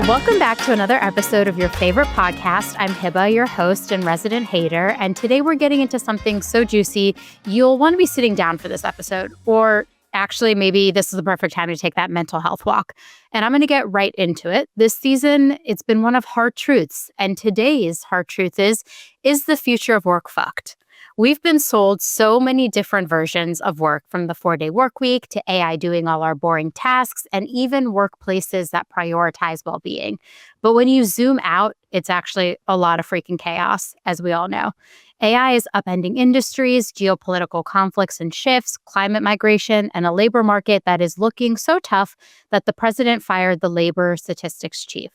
Welcome back to another episode of your favorite podcast. I'm Hiba, your host and resident hater, and today we're getting into something so juicy you'll want to be sitting down for this episode, or actually maybe this is the perfect time to take that mental health walk. And I'm going to get right into it. This season, it's been one of hard truths, and today's hard truth is the future of work fucked? We've been sold so many different versions of work, from the 4-day work week to AI doing all our boring tasks, and even workplaces that prioritize well-being. But when you zoom out, it's actually a lot of freaking chaos, as we all know. AI is upending industries, geopolitical conflicts and shifts, climate migration, and a labor market that is looking so tough that the president fired the labor statistics chief.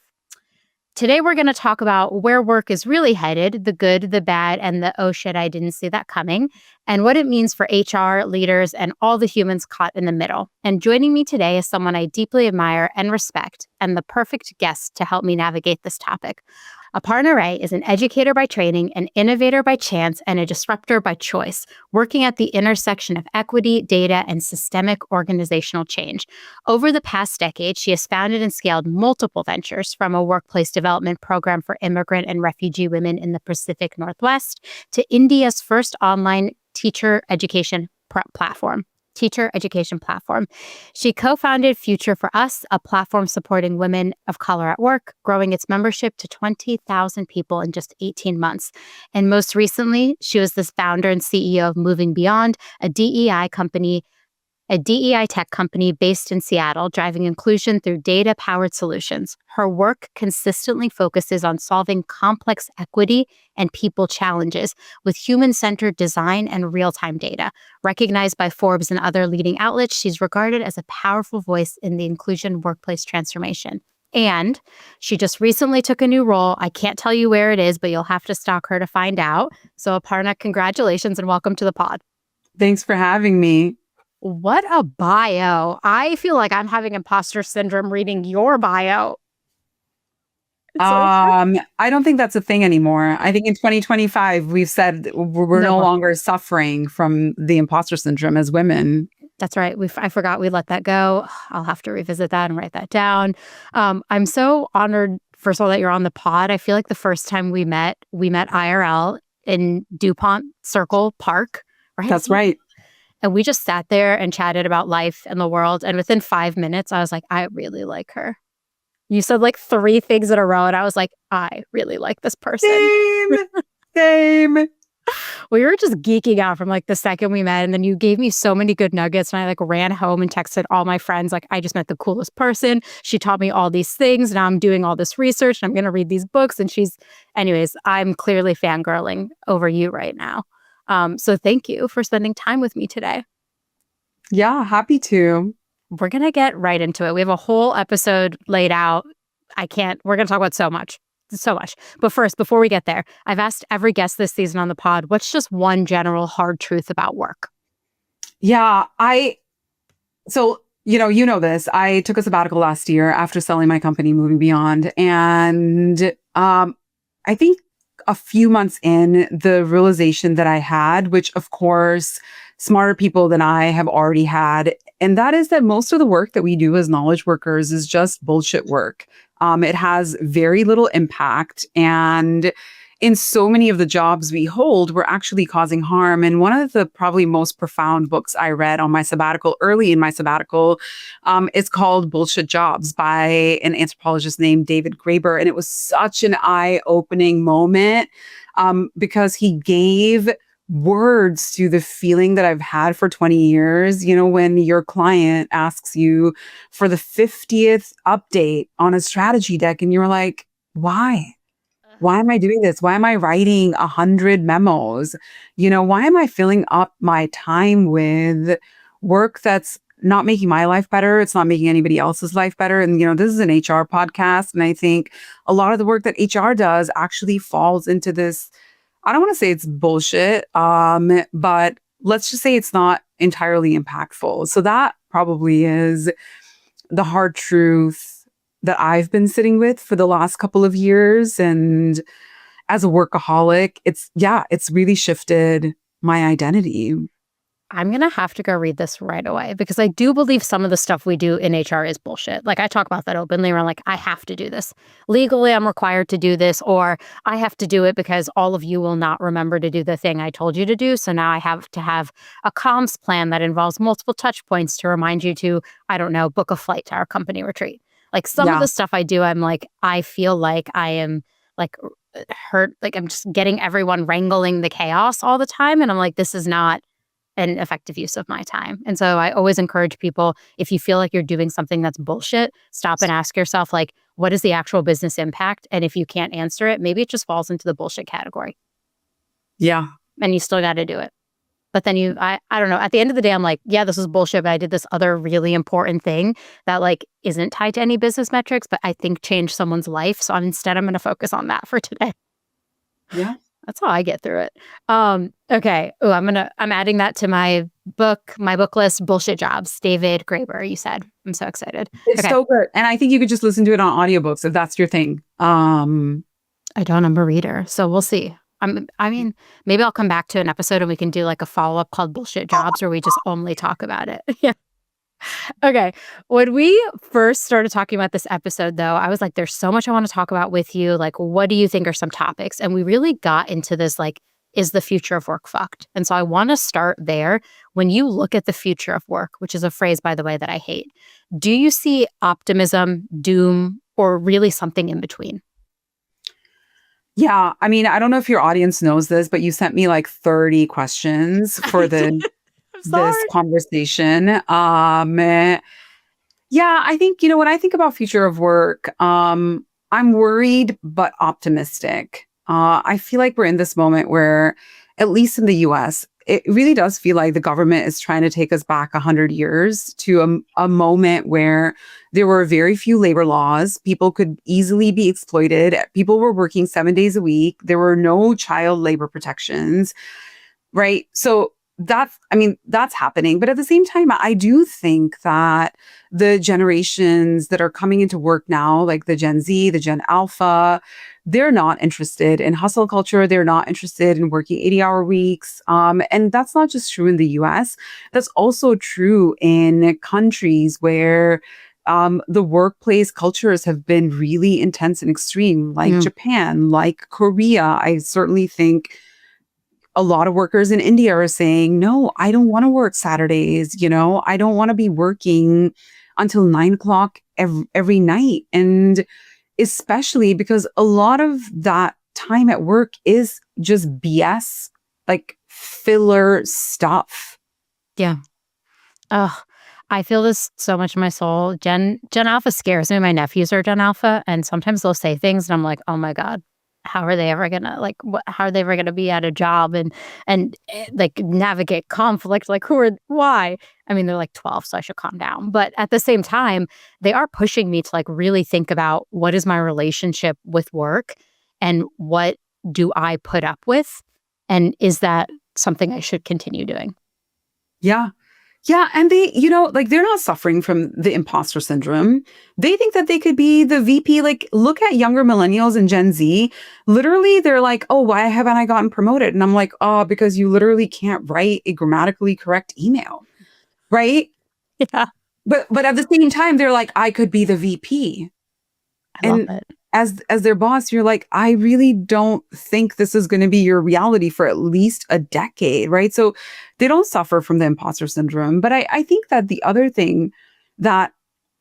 Today, we're going to talk about where work is really headed, the good, the bad, and the oh shit, I didn't see that coming, and what it means for HR, leaders, and all the humans caught in the middle. And joining me today is someone I deeply admire and respect, and the perfect guest to help me navigate this topic. Aparna Rae is an educator by training, an innovator by chance, and a disruptor by choice, working at the intersection of equity, data, and systemic organizational change. Over the past decade, she has founded and scaled multiple ventures, from a workplace development program for immigrant and refugee women in the Pacific Northwest to India's first online teacher education platform. She co-founded Future for Us, a platform supporting women of color at work, growing its membership to 20,000 people in just 18 months. And most recently, she was the founder and CEO of Moving Beyond, a DEI tech company based in Seattle, driving inclusion through data-powered solutions. Her work consistently focuses on solving complex equity and people challenges with human-centered design and real-time data. Recognized by Forbes and other leading outlets, she's regarded as a powerful voice in the inclusion workplace transformation. And she just recently took a new role. I can't tell you where it is, but you'll have to stalk her to find out. So Aparna, congratulations and welcome to the pod. Thanks for having me. What a bio. I feel like I'm having imposter syndrome reading your bio. I don't think that's a thing anymore. I think in 2025, we've said we're no longer suffering from the imposter syndrome as women. That's right. I forgot we let that go. I'll have to revisit that and write that down. I'm so honored, first of all, that you're on the pod. I feel like the first time we met IRL in DuPont Circle Park, right? That's right. And we just sat there and chatted about life and the world. And within 5 minutes, I was like, I really like her. You said like 3 things in a row. And I was like, I really like this person. Same. We were just geeking out from like the second we met. And then you gave me so many good nuggets. And I like ran home and texted all my friends, like, I just met the coolest person. She taught me all these things. Now I'm doing all this research and I'm going to read these books. And anyways, I'm clearly fangirling over you right now. So thank you for spending time with me today. Yeah, happy to. We're going to get right into it. We have a whole episode laid out. We're going to talk about so much. But first, before we get there, I've asked every guest this season on the pod, what's just one general hard truth about work? Yeah, so you know this. I took a sabbatical last year after selling my company, Moving Beyond. And I think a few months in, the realization that I had, which of course, smarter people than I have already had, and that is that most of the work that we do as knowledge workers is just bullshit work. It has very little impact. And in so many of the jobs we hold, we're actually causing harm. And one of the probably most profound books I read on my sabbatical, early in my sabbatical, is called Bullshit Jobs by an anthropologist named David Graeber. And it was such an eye-opening moment because he gave words to the feeling that I've had for 20 years. When your client asks you for the 50th update on a strategy deck and you're like, why? Why am I doing this? Why am I writing 100 memos? Why am I filling up my time with work that's not making my life better? It's not making anybody else's life better. And, this is an HR podcast. And I think a lot of the work that HR does actually falls into this. I don't want to say it's bullshit, but let's just say it's not entirely impactful. So that probably is the hard truth that I've been sitting with for the last couple of years. And as a workaholic, it's really shifted my identity. I'm going to have to go read this right away because I do believe some of the stuff we do in HR is bullshit. Like I talk about that openly where I'm like, I have to do this. Legally, I'm required to do this, or I have to do it because all of you will not remember to do the thing I told you to do. So now I have to have a comms plan that involves multiple touch points to remind you to, I don't know, book a flight to our company retreat. Like some of Yeah. the stuff I do, I'm like, I feel like I am like hurt, like I'm just getting everyone wrangling the chaos all the time. And I'm like, this is not an effective use of my time. And so I always encourage people, if you feel like you're doing something that's bullshit, stop and ask yourself, like, what is the actual business impact? And if you can't answer it, maybe it just falls into the bullshit category Yeah. and you still got to do it. But then I don't know, at the end of the day, I'm like, yeah, this is bullshit, but I did this other really important thing that like isn't tied to any business metrics, but I think changed someone's life. So instead, I'm going to focus on that for today. Yeah. That's how I get through it. Okay. Oh, I'm adding that to my book list, Bullshit Jobs, David Graeber, you said. I'm so excited. It's Okay. so good. And I think you could just listen to it on audiobooks if that's your thing. I don't, I'm a reader, so we'll see. I mean, maybe I'll come back to an episode and we can do like a follow-up called Bullshit Jobs where we just only talk about it. Yeah. Okay. When we first started talking about this episode, though, I was like, there's so much I want to talk about with you. Like, what do you think are some topics? And we really got into this, like, is the future of work fucked? And so I want to start there. When you look at the future of work, which is a phrase, by the way, that I hate, do you see optimism, doom, or really something in between? Yeah. I mean, I don't know if your audience knows this, but you sent me like 30 questions for this conversation. Yeah, I think, when I think about future of work, I'm worried but optimistic. I feel like we're in this moment where, at least in the US, it really does feel like the government is trying to take us back 100 years to a moment where there were very few labor laws. People could easily be exploited. People were working 7 days a week. There were no child labor protections, right? So that's happening. But at the same time, I do think that the generations that are coming into work now, like the Gen Z, the Gen Alpha, they're not interested in hustle culture. They're not interested in working 80-hour weeks. And that's not just true in the US. That's also true in countries where the workplace cultures have been really intense and extreme, like Japan, like Korea. I certainly think a lot of workers in India are saying, no, I don't want to work Saturdays. I don't want to be working until 9 o'clock every night. And especially because a lot of that time at work is just BS, like filler stuff. Yeah. Oh, I feel this so much in my soul. Gen Alpha scares me. My nephews are Gen Alpha, and sometimes they'll say things, and I'm like, oh my God, how are they ever gonna how are they ever gonna be at a job and like navigate conflict? Like why? I mean, they're like 12, so I should calm down. But at the same time, they are pushing me to like really think about what is my relationship with work and what do I put up with? And is that something I should continue doing? Yeah. Yeah. And they, they're not suffering from the imposter syndrome. They think that they could be the VP. Like, look at younger millennials and Gen Z. Literally, they're like, oh, why haven't I gotten promoted? And I'm like, oh, because you literally can't write a grammatically correct email. Right? Yeah. But at the same time, they're like, I could be the VP. I love it. As their boss, you're like, I really don't think this is going to be your reality for at least a decade, right? So they don't suffer from the imposter syndrome. But I think that the other thing that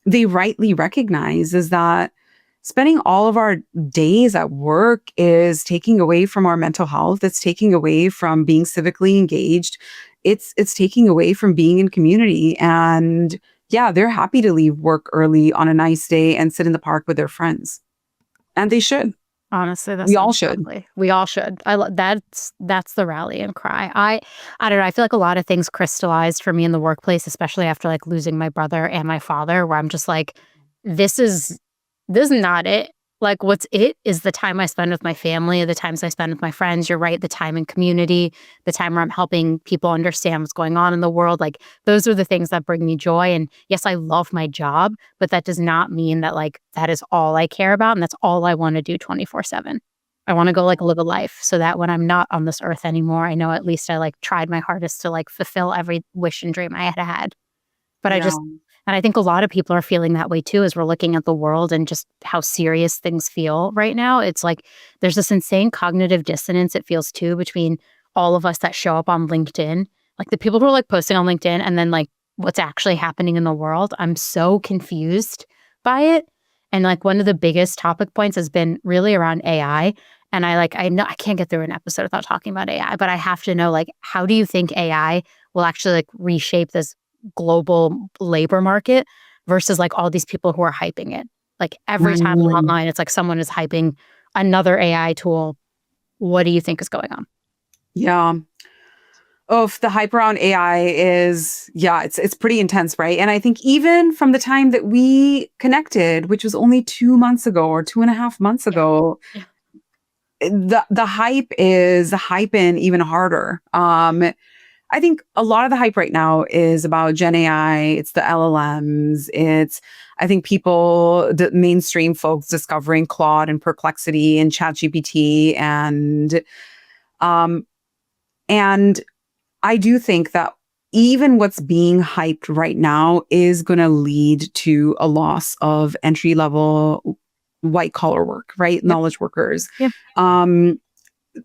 they rightly recognize is that spending all of our days at work is taking away from our mental health. It's taking away from being civically engaged. It's taking away from being in community. And yeah, they're happy to leave work early on a nice day and sit in the park with their friends. And they should. Honestly, we all should. We all should. That's the rallying cry. I don't know. I feel like a lot of things crystallized for me in the workplace, especially after like losing my brother and my father, where I'm just like, this is not it. Like, what's it is the time I spend with my family, the times I spend with my friends. You're right. The time in community, the time where I'm helping people understand what's going on in the world. Like, those are the things that bring me joy. And yes, I love my job, but that does not mean that like that is all I care about. And that's all I want to do 24/7. I want to go like live a life so that when I'm not on this earth anymore, I know at least I like tried my hardest to like fulfill every wish and dream I had had. But Yeah. and I think a lot of people are feeling that way too, as we're looking at the world and just how serious things feel right now. It's like there's this insane cognitive dissonance, it feels too, between all of us that show up on LinkedIn, like the people who are like posting on LinkedIn and then like what's actually happening in the world. I'm so confused by it. And like one of the biggest topic points has been really around AI. And I know I can't get through an episode without talking about AI, but I have to know, like, how do you think AI will actually like reshape this global labor market versus like all these people who are hyping it? Like every time I'm Mm. online, it's like someone is hyping another AI tool. What do you think is going on? Yeah. Oh, the hype around AI is, yeah, it's pretty intense, right? And I think even from the time that we connected, which was only 2 months ago or 2.5 months Yeah. ago, Yeah. the hype is hyping even harder. I think a lot of the hype right now is about Gen AI. It's the LLMs. I think the mainstream folks discovering Claude and Perplexity and ChatGPT um, and I do think that even what's being hyped right now is going to lead to a loss of entry level white collar work, right? Yep. Knowledge workers. Yep. Um,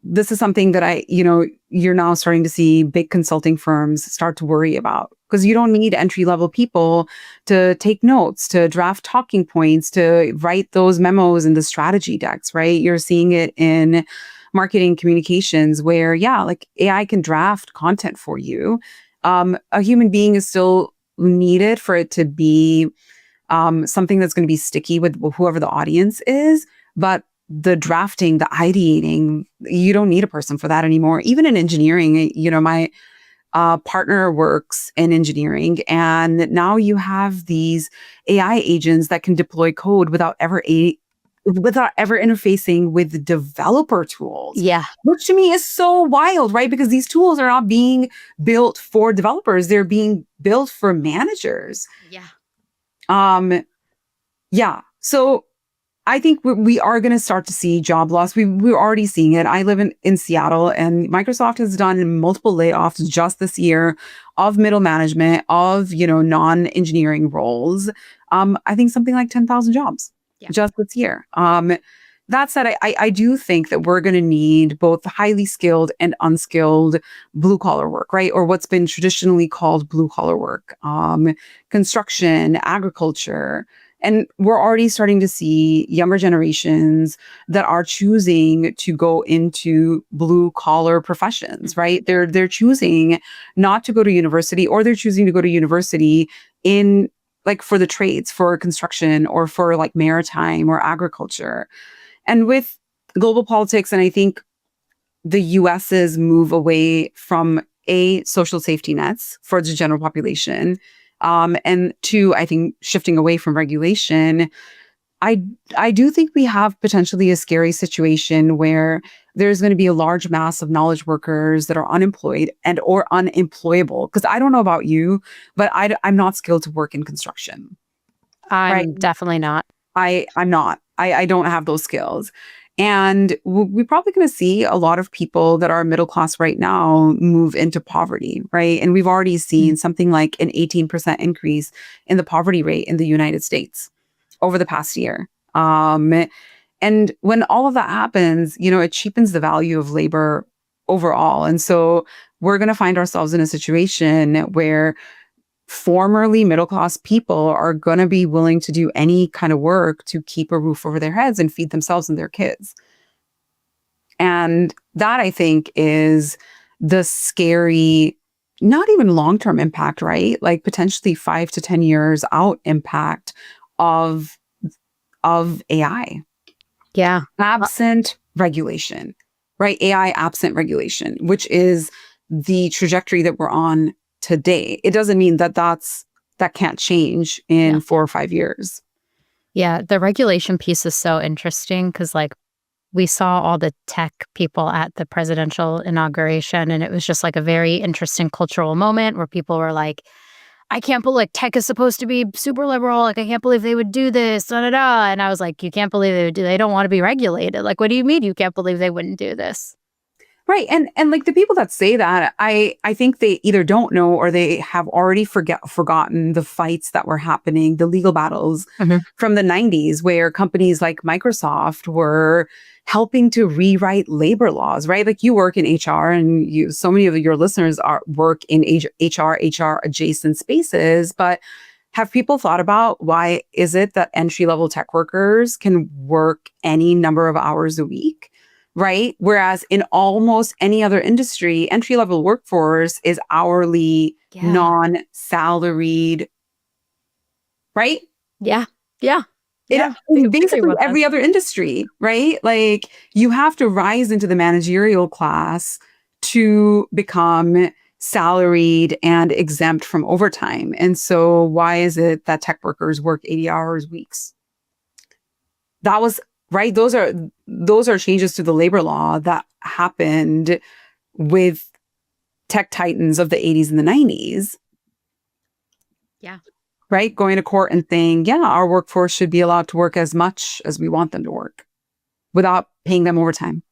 this is something that you're now starting to see big consulting firms start to worry about because you don't need entry level people to take notes, to draft talking points, to write those memos and the strategy decks, right? You're seeing it in marketing communications where, yeah, like AI can draft content for you. A human being is still needed for it to be something that's going to be sticky with whoever the audience is. But the drafting, the ideating, you don't need a person for that anymore. Even in engineering, my partner works in engineering, and now you have these AI agents that can deploy code without ever interfacing with developer tools, Yeah. which to me is so wild, right? Because these tools are not being built for developers; they're being built for managers. Yeah. Yeah. So I think we are going to start to see job loss. We're already seeing it. I live in Seattle, and Microsoft has done multiple layoffs just this year of middle management, of non-engineering roles. I think something like 10,000 jobs just this year. That said, I do think that we're going to need both highly skilled and unskilled blue collar work, right? Or what's been traditionally called blue collar work, construction, agriculture. And we're already starting to see younger generations that are choosing to go into blue collar professions, right? They're choosing not to go to university, or they're choosing to go to university in like for the trades, for construction, or for like maritime or agriculture. And with global politics, and I think the US's move away from social safety nets for the general population, and two, I think shifting away from regulation, I do think we have potentially a scary situation where there's going to be a large mass of knowledge workers that are unemployed and or unemployable. Because I don't know about you, but I'm not skilled to work in construction. Right? I'm definitely not. I'm not. I don't have those skills. And we're probably going to see a lot of people that are middle class right now move into poverty, right? And we've already seen something like an 18% increase in the poverty rate in the United States over the past year. And when all of that happens, it cheapens the value of labor overall. And so we're going to find ourselves in a situation where formerly middle class people are going to be willing to do any kind of work to keep a roof over their heads and feed themselves and their kids. And that, I think, is the scary, not even long-term impact, right? Like potentially 5 to 10 years out impact of AI. Yeah. Absent regulation, right? AI absent regulation, which is the trajectory that we're on today. It doesn't mean that that can't change in 4 or 5 years. Yeah. The regulation piece is so interesting because, like, we saw all the tech people at the presidential inauguration, and it was just like a very interesting cultural moment where people were like, I can't believe like tech is supposed to be super liberal. Like, I can't believe they would do this. Da, da, da. And I was like, you can't believe they would do. They don't want to be regulated. Like, what do you mean you can't believe they wouldn't do this? Right. And like the people that say that, I think they either don't know or they have already forgotten the fights that were happening, the legal battles from the 90s, where companies like Microsoft were helping to rewrite labor laws, right? Like you work in HR and so many of your listeners work in HR adjacent spaces, but have people thought about why is it that entry-level tech workers can work any number of hours a week? Right. Whereas in almost any other industry, entry level workforce is hourly, non-salaried. Right. Yeah. Yeah. In basically every other industry. Right. Like you have to rise into the managerial class to become salaried and exempt from overtime. And so why is it that tech workers work 80 hours weeks? That was right. Those are changes to the labor law that happened with tech titans of the 80s and the 90s. Yeah. Right. Going to court and saying, yeah, our workforce should be allowed to work as much as we want them to work without paying them overtime.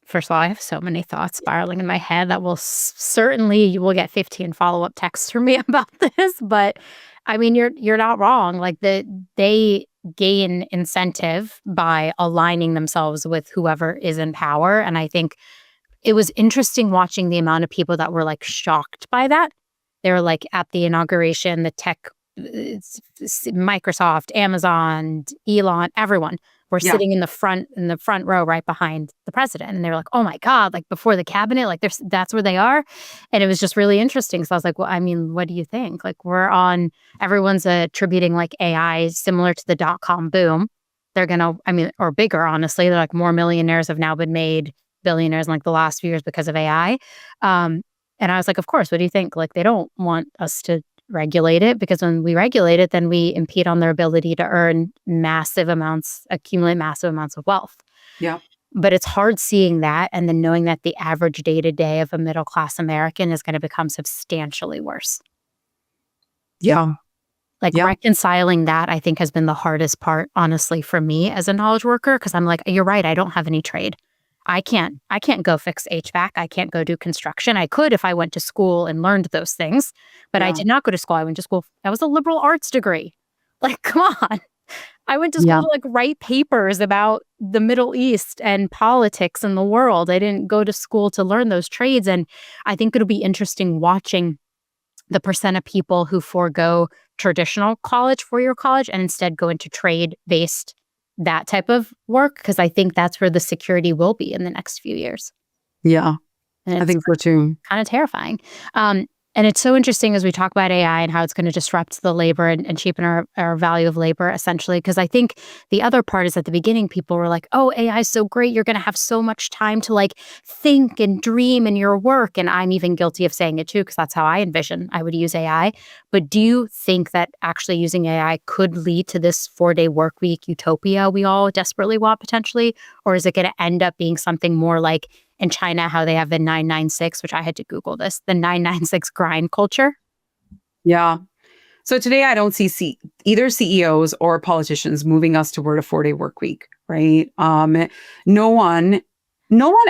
First of all, I have so many thoughts spiraling in my head that will certainly you will get 15 follow-up texts from me about this. But I mean, you're not wrong. Like they gain incentive by aligning themselves with whoever is in power. And I think it was interesting watching the amount of people that were like shocked by that. They were like at the inauguration, the tech, Microsoft, Amazon, Elon, everyone were sitting in the front row right behind the president. And they were like, oh my God, like before the cabinet, like that's where they are. And it was just really interesting. So I was like, well, I mean, what do you think? Like everyone's attributing like AI similar to the .com boom. They're or bigger, honestly. They're like more millionaires have now been made billionaires in like the last few years because of AI. And I was like, of course, what do you think? Like, they don't want us to regulate it because when we regulate it, then we impede on their ability to accumulate massive amounts of wealth. Yeah. But it's hard seeing that and then knowing that the average day-to-day of a middle-class American is going to become substantially worse. Yeah. Reconciling that, I think, has been the hardest part, honestly, for me as a knowledge worker, because I'm like, you're right, I don't have any trade. I can't go fix HVAC. I can't go do construction. I could if I went to school and learned those things, but I did not go to school. I went to school. That was a liberal arts degree. Like, come on. I went to school to like write papers about the Middle East and politics and the world. I didn't go to school to learn those trades. And I think it'll be interesting watching the percent of people who forego traditional college, four-year college, and instead go into trade-based that type of work, because I think that's where the security will be in the next few years. Yeah, and I think so too. Kind of terrifying. And it's so interesting as we talk about AI and how it's going to disrupt the labor and cheapen our value of labor, essentially. Because I think the other part is at the beginning, people were like, oh, AI is so great. You're going to have so much time to like think and dream in your work. And I'm even guilty of saying it too, because that's how I envision I would use AI. But do you think that actually using AI could lead to this 4-day work week utopia we all desperately want potentially? Or is it going to end up being something more like in China, how they have the 996, which I had to Google this, the 996 grind culture? Yeah. So today I don't see either CEOs or politicians moving us toward a 4-day work week, right? No one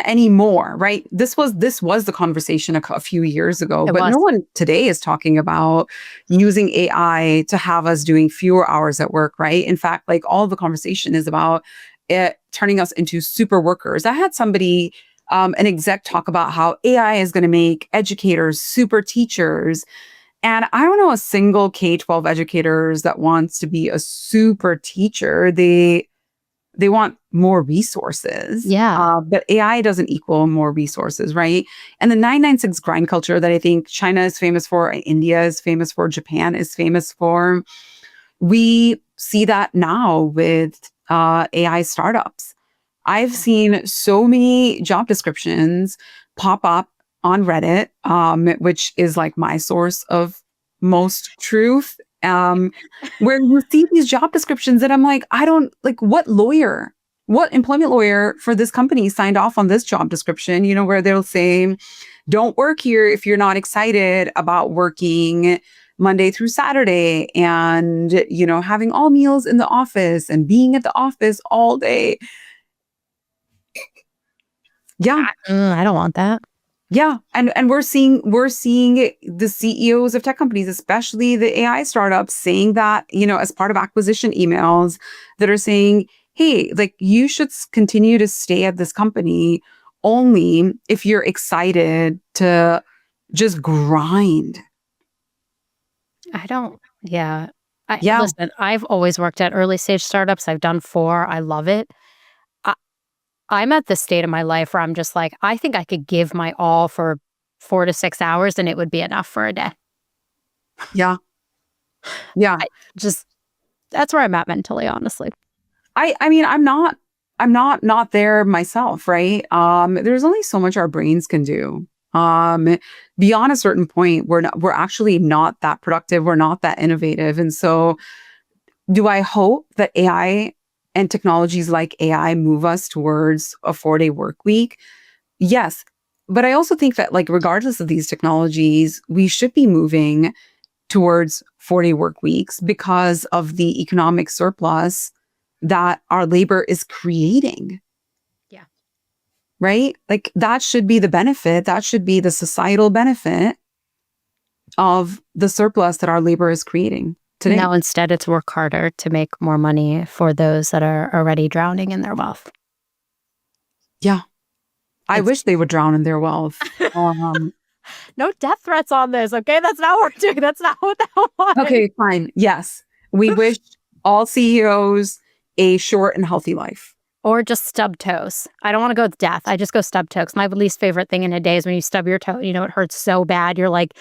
anymore, right? This was the conversation a few years ago, but no one today is talking about using AI to have us doing fewer hours at work, right? In fact, like all the conversation is about it turning us into super workers. I had somebody an exec talk about how AI is going to make educators super teachers. And I don't know a single K-12 educators that wants to be a super teacher. They want more resources. Yeah. But AI doesn't equal more resources, right? And the 996 grind culture that I think China is famous for, India is famous for, Japan is famous for, we see that now with AI startups. I've seen so many job descriptions pop up on Reddit, which is like my source of most truth, where you see these job descriptions that I'm like, what lawyer what employment lawyer for this company signed off on this job description, where they'll say, don't work here if you're not excited about working Monday through Saturday and, having all meals in the office and being at the office all day. Yeah. I don't want that. Yeah. And we're seeing the CEOs of tech companies, especially the AI startups, saying that, as part of acquisition emails that are saying, hey, like you should continue to stay at this company only if you're excited to just grind. Yeah. Yeah. Listen, I've always worked at early stage startups. I've done 4. I love it. I'm at the state of my life where I'm just like, I think I could give my all for 4 to 6 hours and it would be enough for a day. Yeah. Yeah. That's where I'm at mentally, honestly. I mean, I'm not there myself, right? There's only so much our brains can do. Beyond a certain point, we're actually not that productive. We're not that innovative. And so do I hope that AI and technologies like AI move us towards a 4-day work week? Yes. But I also think that, like, regardless of these technologies, we should be moving towards 4-day work weeks because of the economic surplus that our labor is creating. Yeah. Right? Like, that should be the benefit. That should be the societal benefit of the surplus that our labor is creating today. Now, instead, it's work harder to make more money for those that are already drowning in their wealth. Yeah. I wish they would drown in their wealth. No death threats on this, okay? That's not what we're doing. That's not what that was. Okay, fine. Yes. We wish all CEOs a short and healthy life. Or just stub toes. I don't want to go with death. I just go stub toes. My least favorite thing in a day is when you stub your toe. It hurts so bad. You're like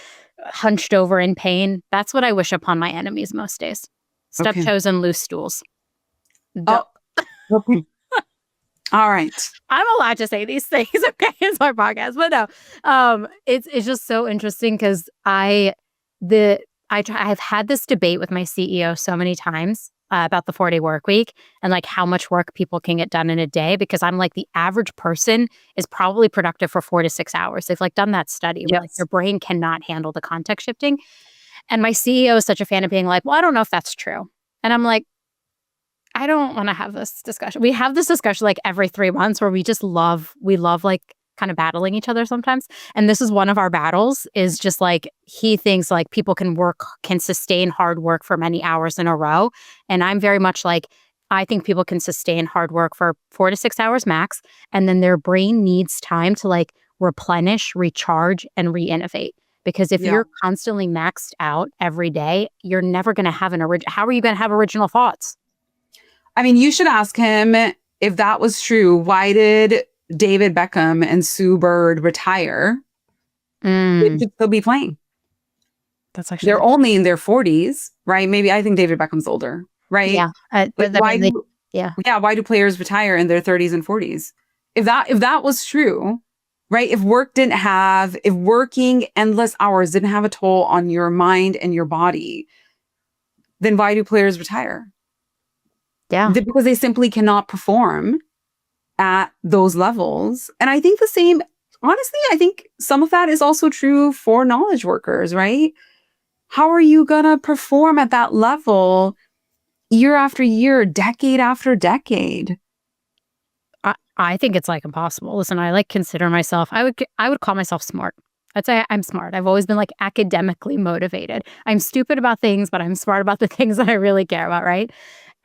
hunched over in pain. That's what I wish upon my enemies most days. Stub toes and loose stools. Oh, okay. All right. I'm allowed to say these things, okay? It's my podcast, but no, it's just so interesting because I've had this debate with my CEO so many times about the 4-day work week and like how much work people can get done in a day, because I'm like, the average person is probably productive for 4 to 6 hours. They've like done that study where like your brain cannot handle the context shifting. And my CEO is such a fan of being like, well, I don't know if that's true. And I'm like, I don't want to have this discussion. We have this discussion like every 3 months where we love like kind of battling each other sometimes. And this is one of our battles, is just like, he thinks like people can sustain hard work for many hours in a row. And I'm very much like, I think people can sustain hard work for 4 to 6 hours max. And then their brain needs time to like replenish, recharge, and re-innovate. Because if you're constantly maxed out every day, you're never going to have how are you going to have original thoughts? I mean, you should ask him, if that was true, why did David Beckham and Sue Bird retire? They should still be playing. That's actually, they're only in their 40s, right? Maybe I think David Beckham's older, right? Yeah. But why do players retire in their 30s and 40s? If that was true, right? If working endless hours didn't have a toll on your mind and your body, then why do players retire? Yeah. Because they simply cannot perform at those levels. And I think honestly, I think some of that is also true for knowledge workers, right? How are you going to perform at that level year after year, decade after decade? I think it's like impossible. Listen, I like consider myself, I would call myself smart. I'd say I'm smart. I've always been like academically motivated. I'm stupid about things, but I'm smart about the things that I really care about, right?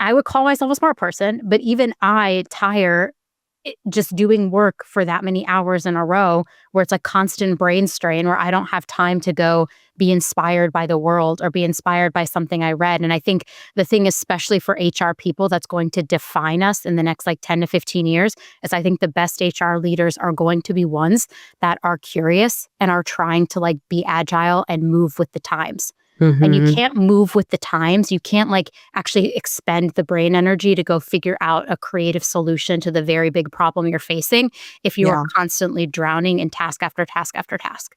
I would call myself a smart person, but even I tire just doing work for that many hours in a row where it's like constant brain strain, where I don't have time to go be inspired by the world or be inspired by something I read. And I think the thing, especially for HR people, that's going to define us in the next like 10 to 15 years is I think the best HR leaders are going to be ones that are curious and are trying to like be agile and move with the times. And you can't move with the times. You can't like actually expend the brain energy to go figure out a creative solution to the very big problem you're facing if you are constantly drowning in task after task after task.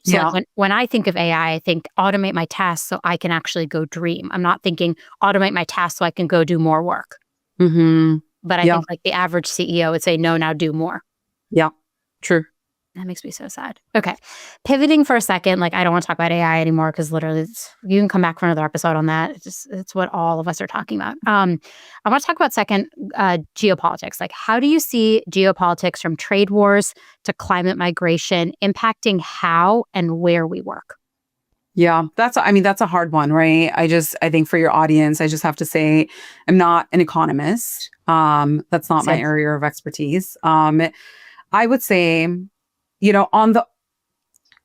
So like when I think of AI, I think automate my tasks so I can actually go dream. I'm not thinking automate my tasks so I can go do more work. But I Yeah. think like the average CEO would say, no, now do more. Yeah. True. That makes me so sad. Okay. Pivoting for a second, like I don't want to talk about AI anymore because literally you can come back for another episode on that. It's what all of us are talking about. I want to talk about second geopolitics. Like how do you see geopolitics from trade wars to climate migration impacting how and where we work? Yeah, that's a hard one, right? I think for your audience, I just have to say I'm not an economist. That's not my Same. area of expertise. I would say, on the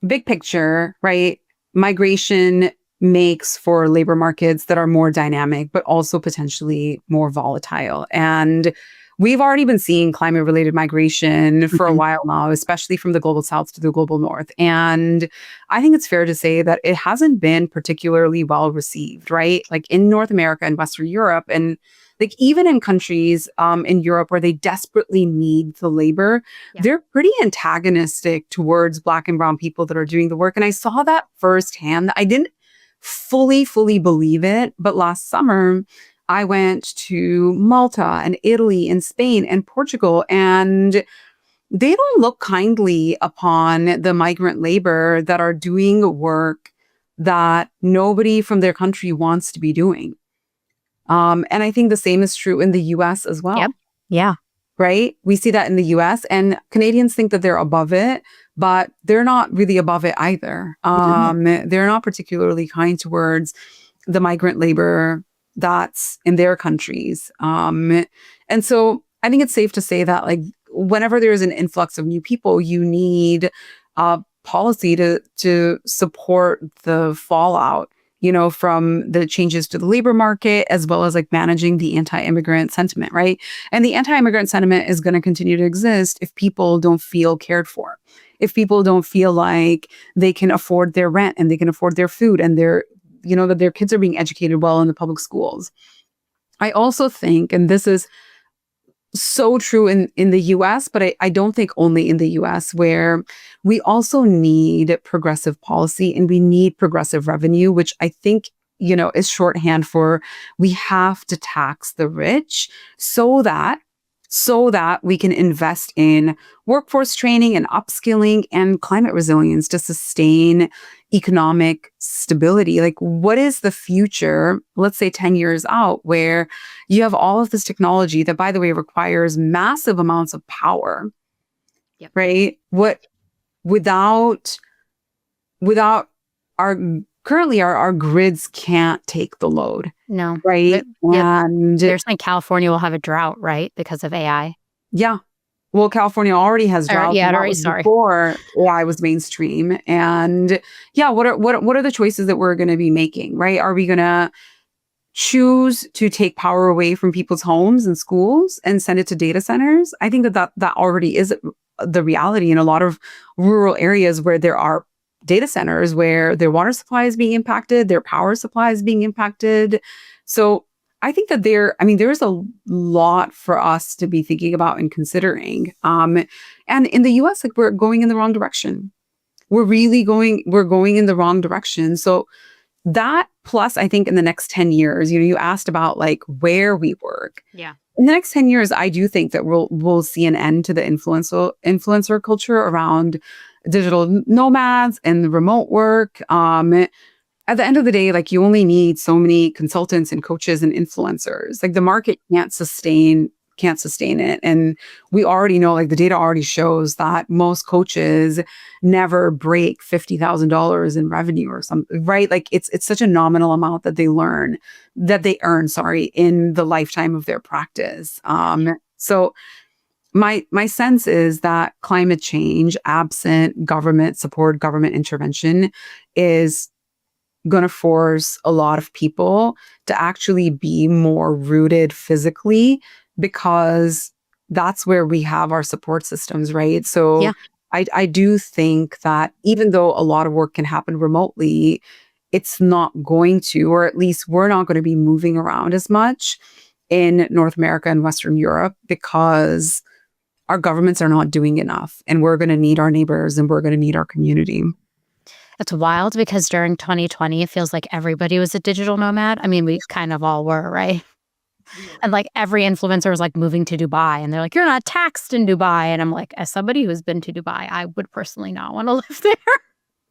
big picture, right? Migration makes for labor markets that are more dynamic, but also potentially more volatile. And we've already been seeing climate related migration for a Mhm. while now, especially from the global south to the global north. And I think it's fair to say that it hasn't been particularly well received, right? Like in North America and Western Europe, and like even in countries in Europe where they desperately need the labor, Yeah. they're pretty antagonistic towards Black and Brown people that are doing the work. And I saw that firsthand. I didn't fully believe it, but last summer, I went to Malta and Italy and Spain and Portugal, and they don't look kindly upon the migrant labor that are doing work that nobody from their country wants to be doing. And I think the same is true in the US as Yep. well, Yeah. right? We see that in the US, and Canadians think that they're above it, but they're not really above it either. They're not particularly kind towards the migrant labor that's in their countries. And so I think it's safe to say that like whenever there's an influx of new people, you need policy to support the fallout, from the changes to the labor market, as well as like managing the anti-immigrant sentiment, right? And the anti-immigrant sentiment is going to continue to exist if people don't feel cared for. If people don't feel like they can afford their rent and they can afford their food and that their kids are being educated well in the public schools. I also think, and this is so true in the US, but I don't think only in the US, where we also need progressive policy and we need progressive revenue, which I think, is shorthand for we have to tax the rich so that we can invest in workforce training and upskilling and climate resilience to sustain economic stability. Like, what is the future, let's say 10 years out, where you have all of this technology that, by the way, requires massive amounts of power, Yep. right? Without our currently our grids can't take the load, No. right? Yeah. And They're saying California will have a drought, right? Because of AI. yeah. Well, California already has drought. Yeah, And that already. was Sorry. before AI was mainstream. And yeah, what are the choices that we're going to be making, right? Are we going to choose to take power away from people's homes and schools and send it to data centers? I think that already is the reality in a lot of rural areas where there are data centers, where their water supply is being impacted, their power supply is being impacted. So I think that there's a lot for us to be thinking about and considering. And in the US, like we're going in the wrong direction. We're going in the wrong direction. So that plus, I think in the next 10 years, you asked about like where we work. Yeah. In the next 10 years, I do think that we'll see an end to the influencer culture around digital nomads and remote work. At the end of the day, like you only need so many consultants and coaches and influencers. Like the market can't sustain it. And we already know, like the data already shows that most coaches never break $50,000 in revenue or something, right? Like it's such a nominal amount that they earn, in the lifetime of their practice. So my sense is that climate change, absent government support, government intervention, is going to force a lot of people to actually be more rooted physically, because that's where we have our support systems, right? So Yeah. I do think that even though a lot of work can happen remotely, it's not going to, or at least we're not going to be moving around as much in North America and Western Europe, because our governments are not doing enough, and we're going to need our neighbors and we're going to need our community. It's wild because during 2020, it feels like everybody was a digital nomad. I mean, we kind of all were, right? And like every influencer was like moving to Dubai and they're like, you're not taxed in Dubai. And I'm like, as somebody who's been to Dubai, I would personally not want to live there.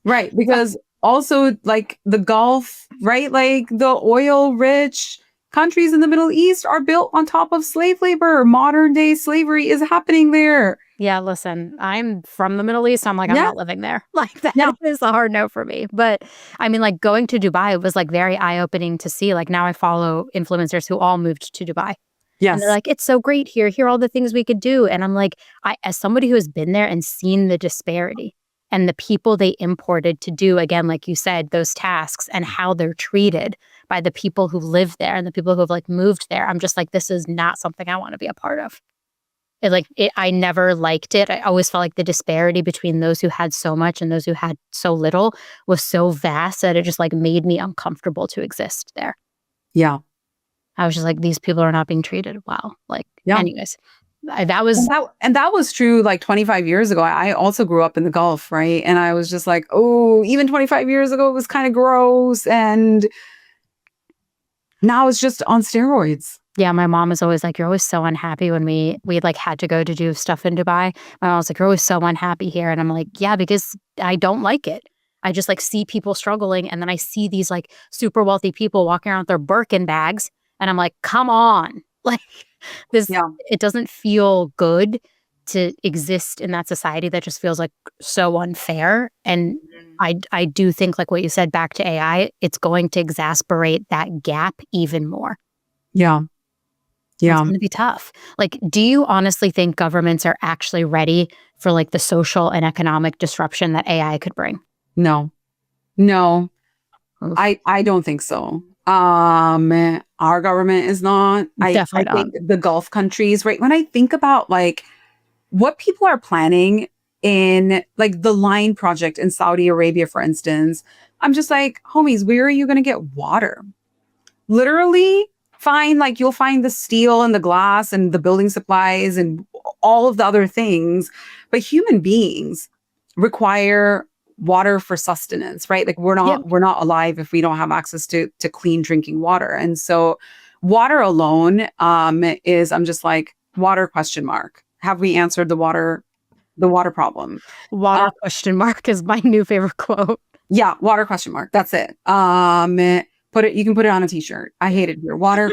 Right. Because also like the Gulf, right? Like the oil rich countries in the Middle East are built on top of slave labor. Modern day slavery is happening there. Yeah, listen, I'm from the Middle East. I'm like, I'm Yeah. not living there. Like that Yeah. is a hard no for me. But I mean, like going to Dubai was like very eye-opening to see. Like now I follow influencers who all moved to Dubai. And they're Yes. like, it's so great here. Here are all the things we could do. And I'm like, as somebody who has been there and seen the disparity and the people they imported to do, again, like you said, those tasks and how they're treated by the people who live there and the people who have like moved there, I'm just like, this is not something I want to be a part of. I never liked it. I always felt like the disparity between those who had so much and those who had so little was so vast that it just like made me uncomfortable to exist there. Yeah. I was just like, these people are not being treated well. Like, Yeah. anyways, that was And that was true like 25 years ago. I also grew up in the Gulf, right? And I was just like, oh, even 25 years ago, it was kind of gross. And now it's just on steroids. Yeah, my mom is always like, you're always so unhappy when we like had to go to do stuff in Dubai. My mom was like, you're always so unhappy here. And I'm like, yeah, because I don't like it. I just like see people struggling. And then I see these like super wealthy people walking around with their Birkin bags. And I'm like, come on. Like this, Yeah. it doesn't feel good to exist in that society that just feels like so unfair. And I do think like what you said back to AI, it's going to exacerbate that gap even more. Yeah. Yeah. It's going to be tough. Like, do you honestly think governments are actually ready for like the social and economic disruption that AI could bring? No. Oof. I don't think so. Our government is not. I Definitely not. think the Gulf countries, right? When I think about like what people are planning in like the Line project in Saudi Arabia, for instance, I'm just like, homies, where are you going to get water? Literally, fine. Like you'll find the steel and the glass and the building supplies and all of the other things, but human beings require water for sustenance, right? Like we're not alive if we don't have access to clean drinking water. And so water alone is, I'm just like, water question mark. Have we answered the water problem? Water question mark is my new favorite quote. Yeah, water question mark. That's it. You can put it on a t-shirt. I hate it here. Water.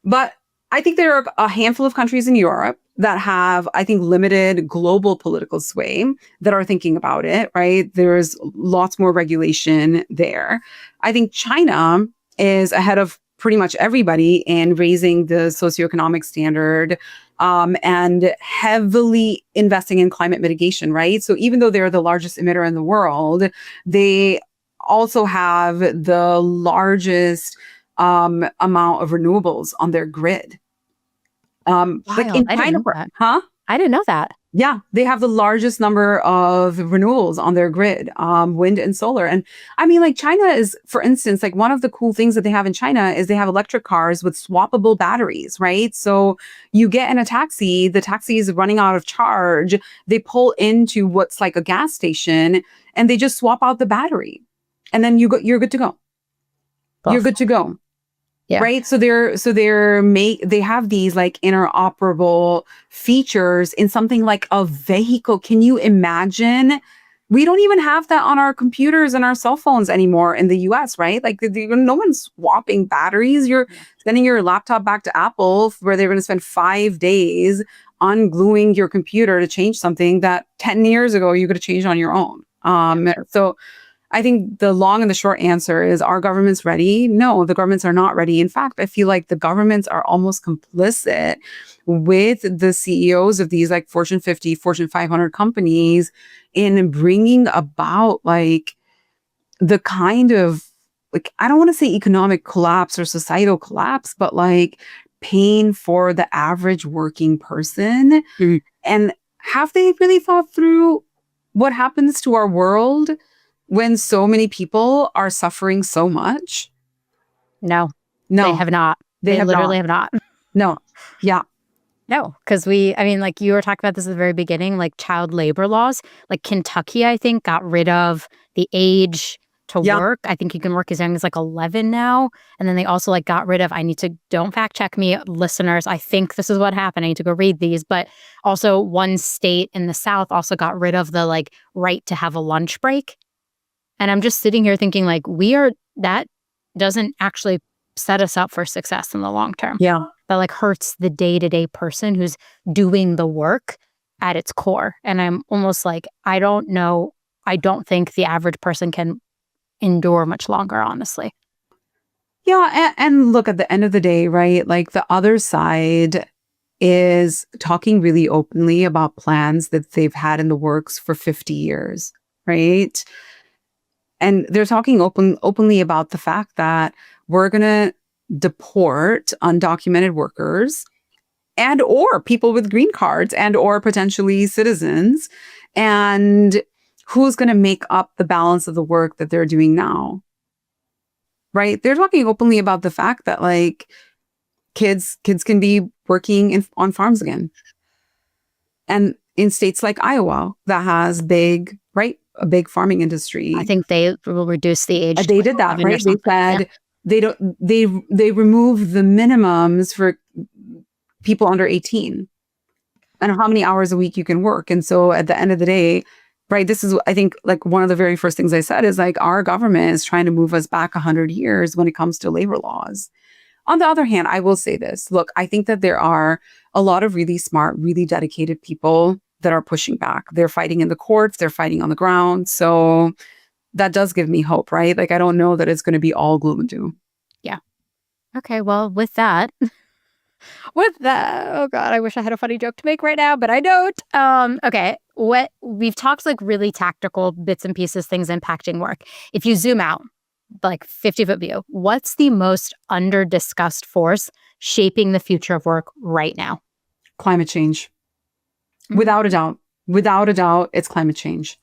But I think there are a handful of countries in Europe that have, I think, limited global political sway that are thinking about it, right? There's lots more regulation there. I think China is ahead of pretty much everybody in raising the socioeconomic standard and heavily investing in climate mitigation, right? So even though they're the largest emitter in the world, they also have the largest amount of renewables on their grid. Like in China, huh? I didn't know that. Yeah, they have the largest number of renewables on their grid, wind and solar. And I mean, like China is, for instance, like one of the cool things that they have in China is they have electric cars with swappable batteries, right? So you get in a taxi, the taxi is running out of charge. They pull into what's like a gas station and they just swap out the battery. And then you're good to go. You're good to go. Yeah. Right. So they have these like interoperable features in something like a vehicle. Can you imagine? We don't even have that on our computers and our cell phones anymore in the US, right? Like no one's swapping batteries. You're sending your laptop back to Apple where they're going to spend 5 days ungluing your computer to change something that 10 years ago you could have changed on your own. So I think the long and the short answer is, are governments ready? No, the governments are not ready. In fact, I feel like the governments are almost complicit with the CEOs of these like Fortune 50, Fortune 500 companies in bringing about like the kind of like, I don't want to say economic collapse or societal collapse, but like pain for the average working person. Mm-hmm. And have they really thought through what happens to our world when so many people are suffering so much? No, they have not. They literally have not. No. Yeah. No, because like you were talking about this at the very beginning, like child labor laws, like Kentucky, I think, got rid of the age to work. I think you can work as young as like 11 now. And then they also like got rid of, don't fact check me, listeners. I think this is what happened. I need to go read these. But also one state in the South also got rid of the like right to have a lunch break. And I'm just sitting here thinking like that doesn't actually set us up for success in the long term. Yeah. That like hurts the day-to-day person who's doing the work at its core. And I'm almost like, I don't know. I don't think the average person can endure much longer, honestly. Yeah. And look, at the end of the day, right? Like the other side is talking really openly about plans that they've had in the works for 50 years, right? And they're talking openly about the fact that we're going to deport undocumented workers and or people with green cards and or potentially citizens. And who's going to make up the balance of the work that they're doing now? Right? They're talking openly about the fact that like kids can be working on farms again. And in states like Iowa that has a big farming industry. I think they will reduce the age. They did that, right? They said they remove the minimums for people under 18 and how many hours a week you can work. And so at the end of the day, right, this is, I think, like one of the very first things I said is like our government is trying to move us back 100 years when it comes to labor laws. On the other hand, I will say this. Look, I think that there are a lot of really smart, really dedicated people that are pushing back. They're fighting in the courts. They're fighting on the ground. So that does give me hope, right? Like, I don't know that it's going to be all gloom and doom. Yeah. Okay. Well, with that, oh God, I wish I had a funny joke to make right now, but I don't. Okay. We've talked like really tactical bits and pieces, things impacting work. If you zoom out, like 50-foot view, what's the most under-discussed force shaping the future of work right now? Climate change. Without a doubt, it's climate change.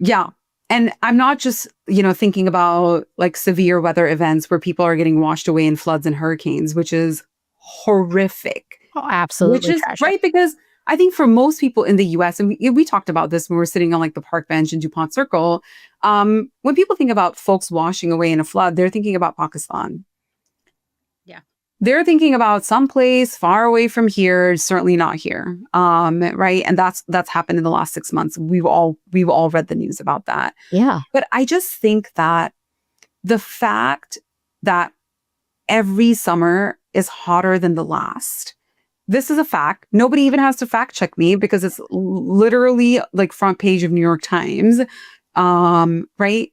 Yeah. And I'm not just, thinking about like severe weather events where people are getting washed away in floods and hurricanes, which is horrific. Oh, absolutely. Which is right, because I think for most people in the US, and we talked about this when we were sitting on like the park bench in DuPont Circle, when people think about folks washing away in a flood, they're thinking about Pakistan. Yeah. They're thinking about someplace far away from here, certainly not here. Right. And that's happened in the last 6 months. We've all read the news about that. Yeah. But I just think that the fact that every summer is hotter than the last, this is a fact. Nobody even has to fact check me because it's literally like front page of New York Times. Right.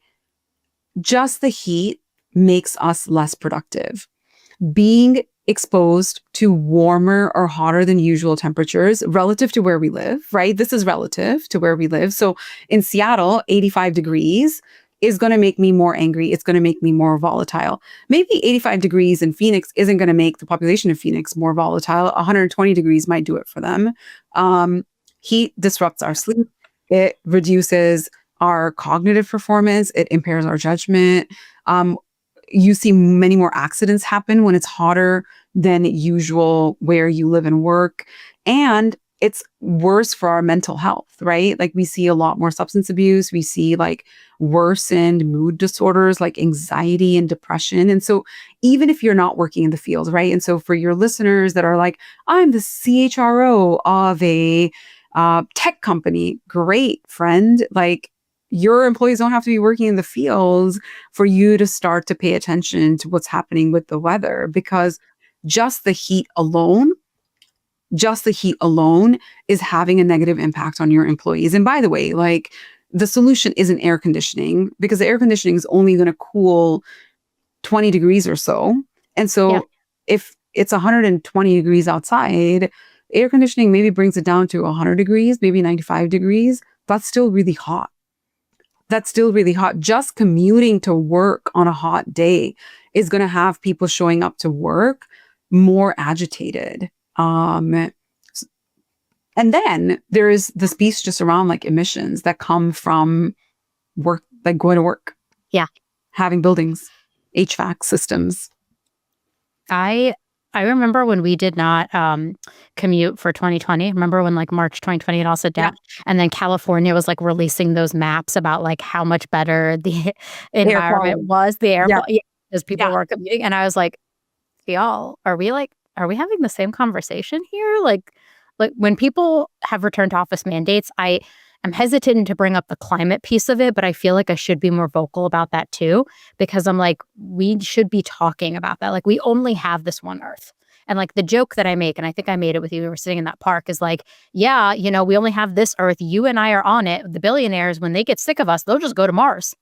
Just the heat makes us less productive. Being exposed to warmer or hotter than usual temperatures relative to where we live, right? This is relative to where we live. So in Seattle, 85 degrees is going to make me more angry. It's going to make me more volatile. Maybe 85 degrees in Phoenix isn't going to make the population of Phoenix more volatile. 120 degrees might do it for them. Heat disrupts our sleep. It reduces our cognitive performance. It impairs our judgment. You see many more accidents happen when it's hotter than usual where you live and work. And it's worse for our mental health, right? Like we see a lot more substance abuse. We see like worsened mood disorders like anxiety and depression. And so even if you're not working in the field, right? And so for your listeners that are like, I'm the CHRO of a tech company, great friend. Like your employees don't have to be working in the fields for you to start to pay attention to what's happening with the weather, because just the heat alone is having a negative impact on your employees. And by the way, like the solution isn't air conditioning, because the air conditioning is only going to cool 20 degrees or so. And so if it's 120 degrees outside, air conditioning maybe brings it down to 100 degrees, maybe 95 degrees. That's still really hot. Just commuting to work on a hot day is going to have people showing up to work more agitated. And then there is this piece just around like emissions that come from work, like going to work. Yeah. Having buildings, HVAC systems. I I remember when we did not commute for 2020. Remember when like March 2020 it all shut Yeah. down, and then California was like releasing those maps about like how much better the Air environment quality. was, the air Yeah. quality, as people Yeah. were commuting, and I was like, y'all, are we having the same conversation here? Like when people have return to office mandates, I'm hesitant to bring up the climate piece of it, but I feel like I should be more vocal about that too, because I'm like, we should be talking about that. Like we only have this one Earth. And like the joke that I make, and I think I made it with you, we were sitting in that park, is like, yeah, we only have this Earth. You and I are on it. The billionaires, when they get sick of us, they'll just go to Mars.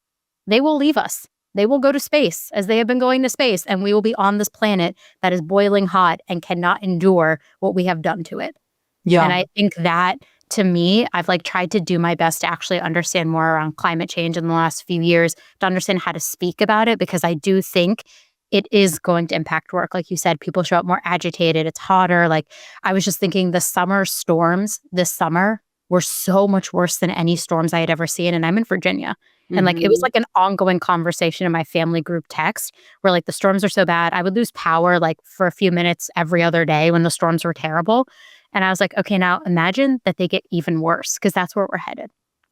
They will leave us. They will go to space as they have been going to space, and we will be on this planet that is boiling hot and cannot endure what we have done to it. And Yeah. I think that, to me, I've like tried to do my best to actually understand more around climate change in the last few years, to understand how to speak about it, because I do think it is going to impact work. Like you said, people show up more agitated. It's hotter. Like I was just thinking the summer storms this summer were so much worse than any storms I had ever seen. And I'm in Virginia. And like it was Mhm. like an ongoing conversation in my family group text where like the storms are so bad. I would lose power like for a few minutes every other day when the storms were terrible. And I was like, okay, now imagine that they get even worse, because that's where we're headed.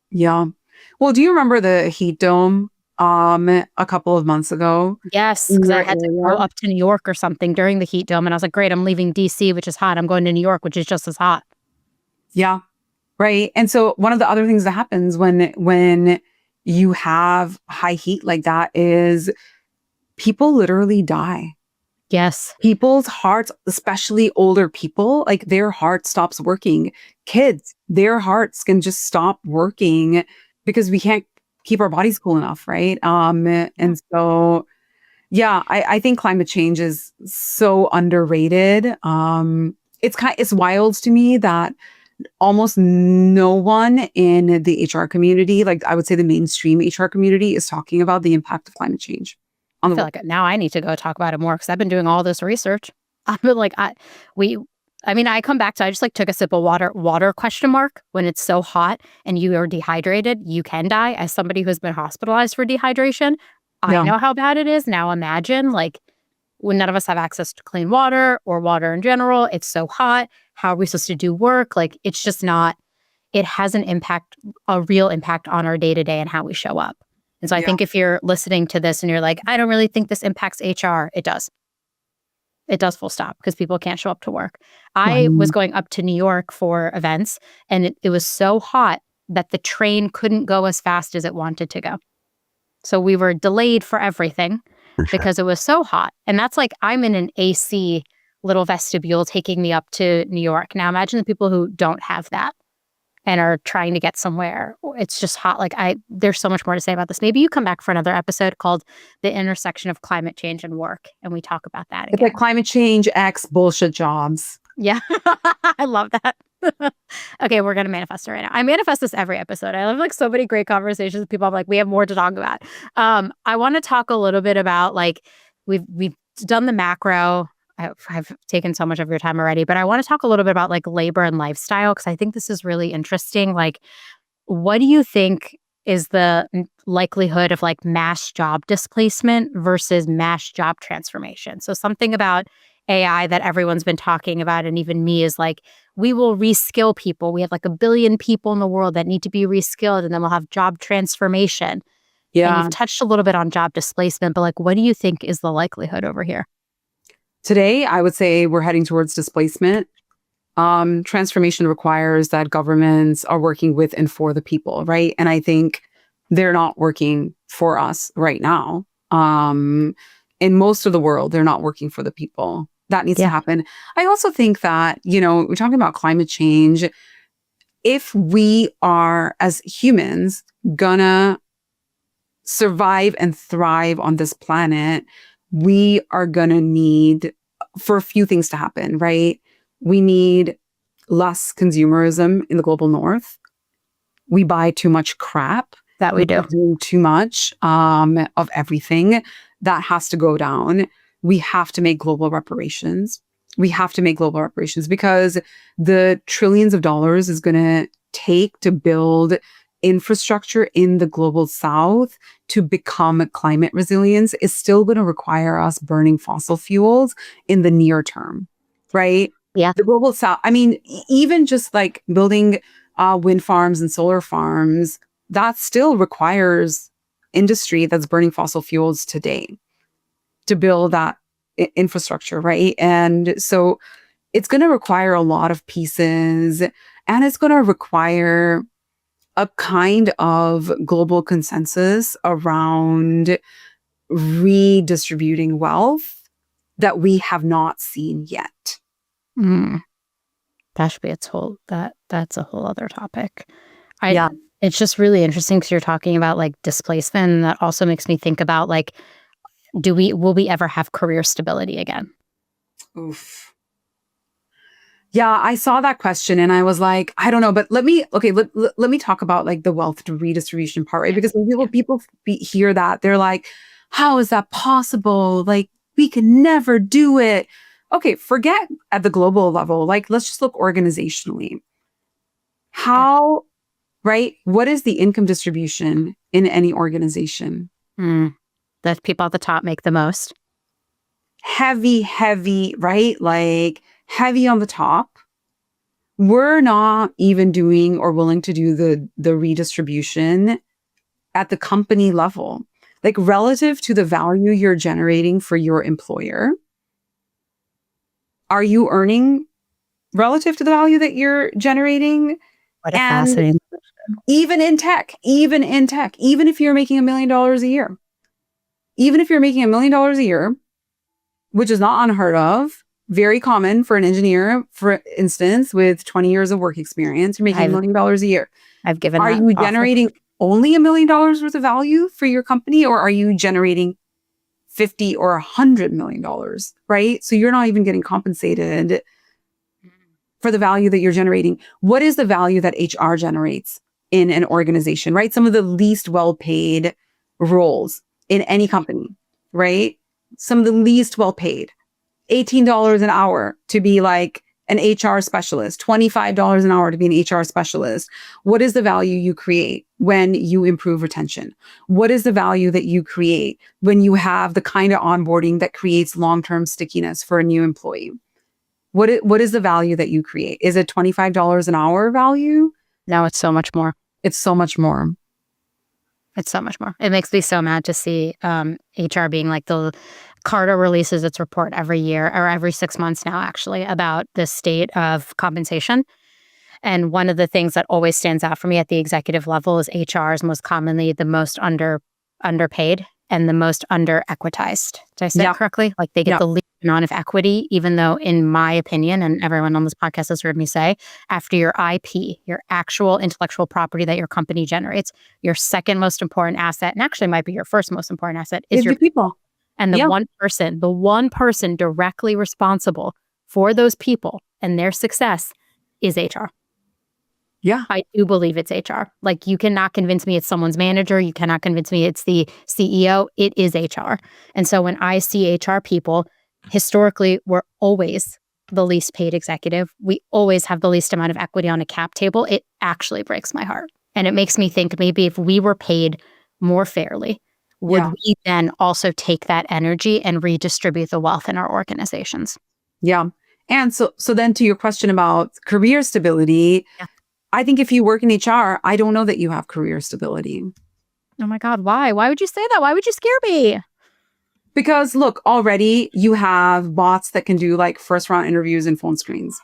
Yeah. Well, do you remember the heat dome a couple of months ago Yes, in because I your had to go area? up to New York or something during the heat dome. And I was like, great, I'm leaving DC, which is hot. I'm going to New York, which is just as hot. Yeah. Right. And so one of the other things that happens when you have high heat like that is people literally die. Yes. People's hearts, especially older people, like their heart stops working. Kids, their hearts can just stop working because we can't keep our bodies cool enough, right? Yeah. And so yeah, I think climate change is so underrated. It's wild to me that almost no one in the HR community, like I would say the mainstream HR community, is talking about the impact of climate change I on the feel world. like now I need to go talk about it more because I've been doing all this research. I've been like, we, I mean, I come back to, I just like took a sip of water question mark. When it's so hot and you are dehydrated, you can die. As somebody who's been hospitalized for dehydration, I Yeah, know how bad it is. Now imagine like when none of us have access to clean water or water in general, it's so hot. How are we supposed to do work? Like it's just not, it has an impact, a real impact on our day to day and how we show up. And so I yeah, think if you're listening to this and you're like, I don't really think this impacts HR, it does. It does, full stop, because people can't show up to work. I was right. going up to New York for events, and it was so hot that the train couldn't go as fast as it wanted to go. So we were delayed for everything For sure. because it was so hot. And that's like, I'm in an AC little vestibule taking me up to New York. Now imagine the people who don't have that and are trying to get somewhere. It's just hot. Like there's so much more to say about this. Maybe you come back for another episode called The Intersection of Climate Change and Work, and we talk about that It's like again. climate change X bullshit jobs. Yeah. I love that. Okay, we're gonna manifest it right now. I manifest this every episode. I have like so many great conversations with people. I'm like, we have more to talk about. I want to talk a little bit about like we've done the macro. I've taken so much of your time already, but I want to talk a little bit about like labor and lifestyle, because I think this is really interesting. Like, what do you think is the likelihood of like mass job displacement versus mass job transformation? So something about AI that everyone's been talking about, and even me, is like, we will reskill people. We have like 1 billion people in the world that need to be reskilled, and then we'll have job transformation. And Yeah. you've touched a little bit on job displacement, but like, what do you think is the likelihood over here? Today, I would say we're heading towards displacement. Transformation requires that governments are working with and for the people, right? And I think they're not working for us right now. In most of the world, they're not working for the people. That needs to Yeah. happen. I also think that, we're talking about climate change. If we are, as humans, gonna survive and thrive on this planet, we are gonna need for a few things to happen, right? We need less consumerism in the global north. We buy too much crap. That we We do. consume too much of everything. That has to go down. We have to make global reparations. We have to make global reparations because the trillions of dollars is going to take to build infrastructure in the global south to become climate resilience is still going to require us burning fossil fuels in the near term, right? Yeah. The global south, I mean, even just like building wind farms and solar farms, that still requires industry that's burning fossil fuels today to build that infrastructure, right? And so it's going to require a lot of pieces, and it's going to require a kind of global consensus around redistributing wealth that we have not seen yet. Mm. That should be that's a whole other topic. Yeah. It's just really interesting because you're talking about like displacement, and that also makes me think about like, will we ever have career stability again? Oof. Yeah, I saw that question and I was like, I don't know, but let me talk about like the wealth redistribution part, right? Because when people hear that, they're like, how is that possible? Like, we can never do it. Okay, forget at the global level. Like, let's just look organizationally. How, right? What is the income distribution in any organization? That people at the top make the most. Heavy, right? Like, heavy on the top. We're not even doing or willing to do the redistribution at the company level, like relative to the value you're generating for your employer. Are you earning relative to the value that you're generating? What a fascinating question. Even in tech, even if you're making $1 million a year, which is not unheard of, very common for an engineer, for instance, with 20 years of work experience, you're making $1 million a year. I've given. Are you generating only $1 million worth of value for your company, or are you generating 50 or $100 million, right? So you're not even getting compensated for the value that you're generating. What is the value that HR generates in an organization, right? Some of the least well-paid roles in any company, right? Some of the least well-paid. $18 an hour to be like an HR specialist, $25 an hour to be an HR specialist. What is the value you create when you improve retention? What is the value that you create when you have the kind of onboarding that creates long-term stickiness for a new employee? What is the value that you create? Is it $25 an hour value? No, it's so much more. It's so much more. It's so much more. It makes me so mad to see HR being like the Carter releases its report every year or every 6 months now, actually, about the state of compensation. And one of the things that always stands out for me at the executive level is HR is most commonly the most underpaid and the most under-equitized. Did I say it correctly? Like they get the least amount of equity, even though, in my opinion, and everyone on this podcast has heard me say, after your IP, your actual intellectual property that your company generates, your second most important asset, and actually might be your first most important asset, is your people. And the one person directly responsible for those people and their success is HR. Yeah. I do believe it's HR. Like, you cannot convince me it's someone's manager. You cannot convince me it's the CEO. It is HR. And so when I see HR people, historically, we're always the least paid executive. We always have the least amount of equity on a cap table. It actually breaks my heart. And it makes me think maybe if we were paid more fairly, would we then also take that energy and redistribute the wealth in our organizations? Yeah. And so then to your question about career stability, I think if you work in HR, I don't know that you have career stability. Oh my God, why? Why would you say that? Why would you scare me? Because look, already you have bots that can do like first round interviews and phone screens.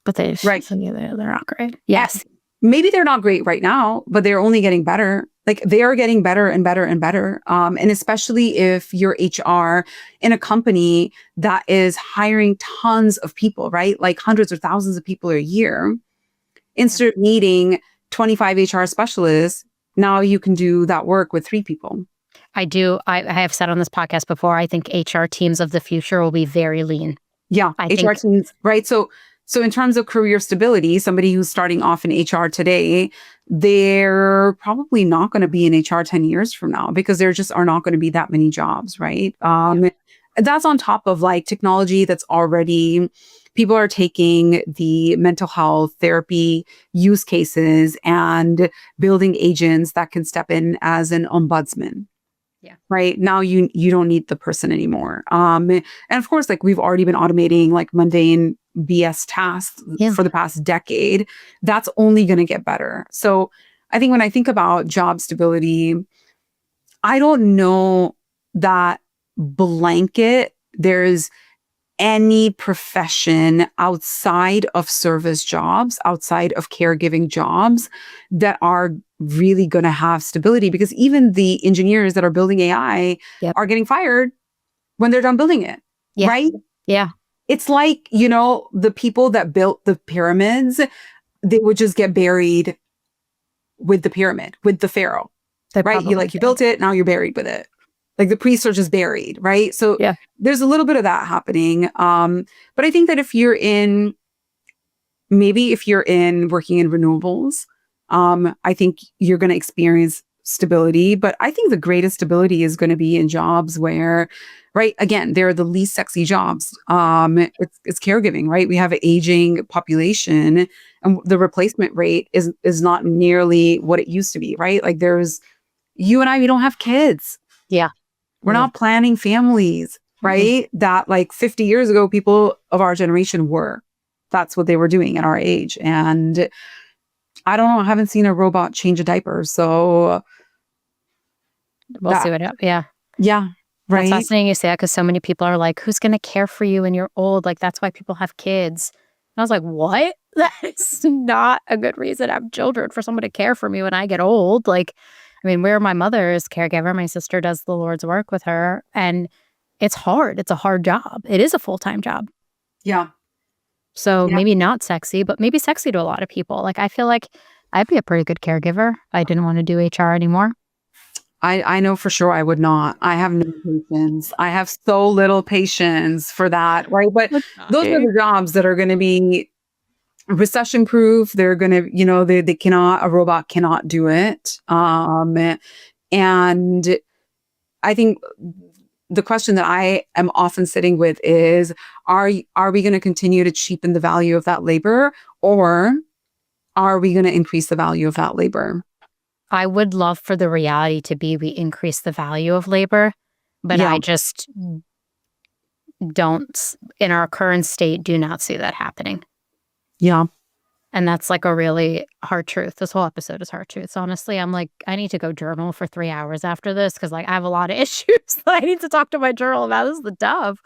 But they're not great. Yes. Maybe they're not great right now, but they're only getting better. Like they are getting better and better and better. And especially if you're HR in a company that is hiring tons of people, right? Like hundreds or thousands of people a year. Instead of needing 25 HR specialists, now you can do that work with 3 people. I do. I have said on this podcast before, I think HR teams of the future will be very lean. Yeah, HR teams, right? So in terms of career stability, somebody who's starting off in HR today, they're probably not going to be in HR 10 years from now because there just are not going to be that many jobs, right? That's on top of like technology that's already people are taking the mental health therapy use cases and building agents that can step in as an ombudsman. Yeah. Right now, you don't need the person anymore. And of course, like we've already been automating like mundane BS tasks for the past decade. That's only going to get better. So I think when I think about job stability, I don't know that blanket there's any profession outside of service jobs, outside of caregiving jobs that are really going to have stability, because even the engineers that are building AI are getting fired when they're done building it. Yeah. Right? Yeah. It's like, the people that built the pyramids, they would just get buried with the pyramid, with the pharaoh. Right? You built it, now you're buried with it. Like the priests are just buried, right? So there's a little bit of that happening. But I think that if you're in working in renewables, I think you're going to experience stability. But I think the greatest stability is going to be in jobs where, right, again, they're the least sexy jobs. It's caregiving, right? We have an aging population, and the replacement rate is not nearly what it used to be, right? Like you and I, we don't have kids. Yeah. We're not planning families, right? That like 50 years ago, people of our generation were. That's what they were doing at our age. And I don't know, I haven't seen a robot change a diaper. So we'll see what happens. Yeah. Yeah. Right. That's fascinating you say that, because so many people are like, who's going to care for you when you're old? Like, that's why people have kids. And I was like, what? That is not a good reason to have children, for someone to care for me when I get old. Like, I mean, where my mother is caregiver, my sister does the Lord's work with her, and it's hard. It's a hard job. It is a full-time job. Yeah. So maybe not sexy, but maybe sexy to a lot of people. Like, I feel like I'd be a pretty good caregiver if I didn't want to do HR anymore. I know for sure I would not. I have no patience. I have so little patience for that, right? But those are the jobs that are going to be recession proof. They're going to, they cannot, a robot cannot do it. And I think the question that I am often sitting with is, are we going to continue to cheapen the value of that labor, or are we going to increase the value of that labor? I would love for the reality to be we increase the value of labor, but I just don't, in our current state, do not see that happening. Yeah. And that's like a really hard truth. This whole episode is hard truths. Honestly, I'm like, I need to go journal for 3 hours after this, because like I have a lot of issues that I need to talk to my journal about. This is the dove.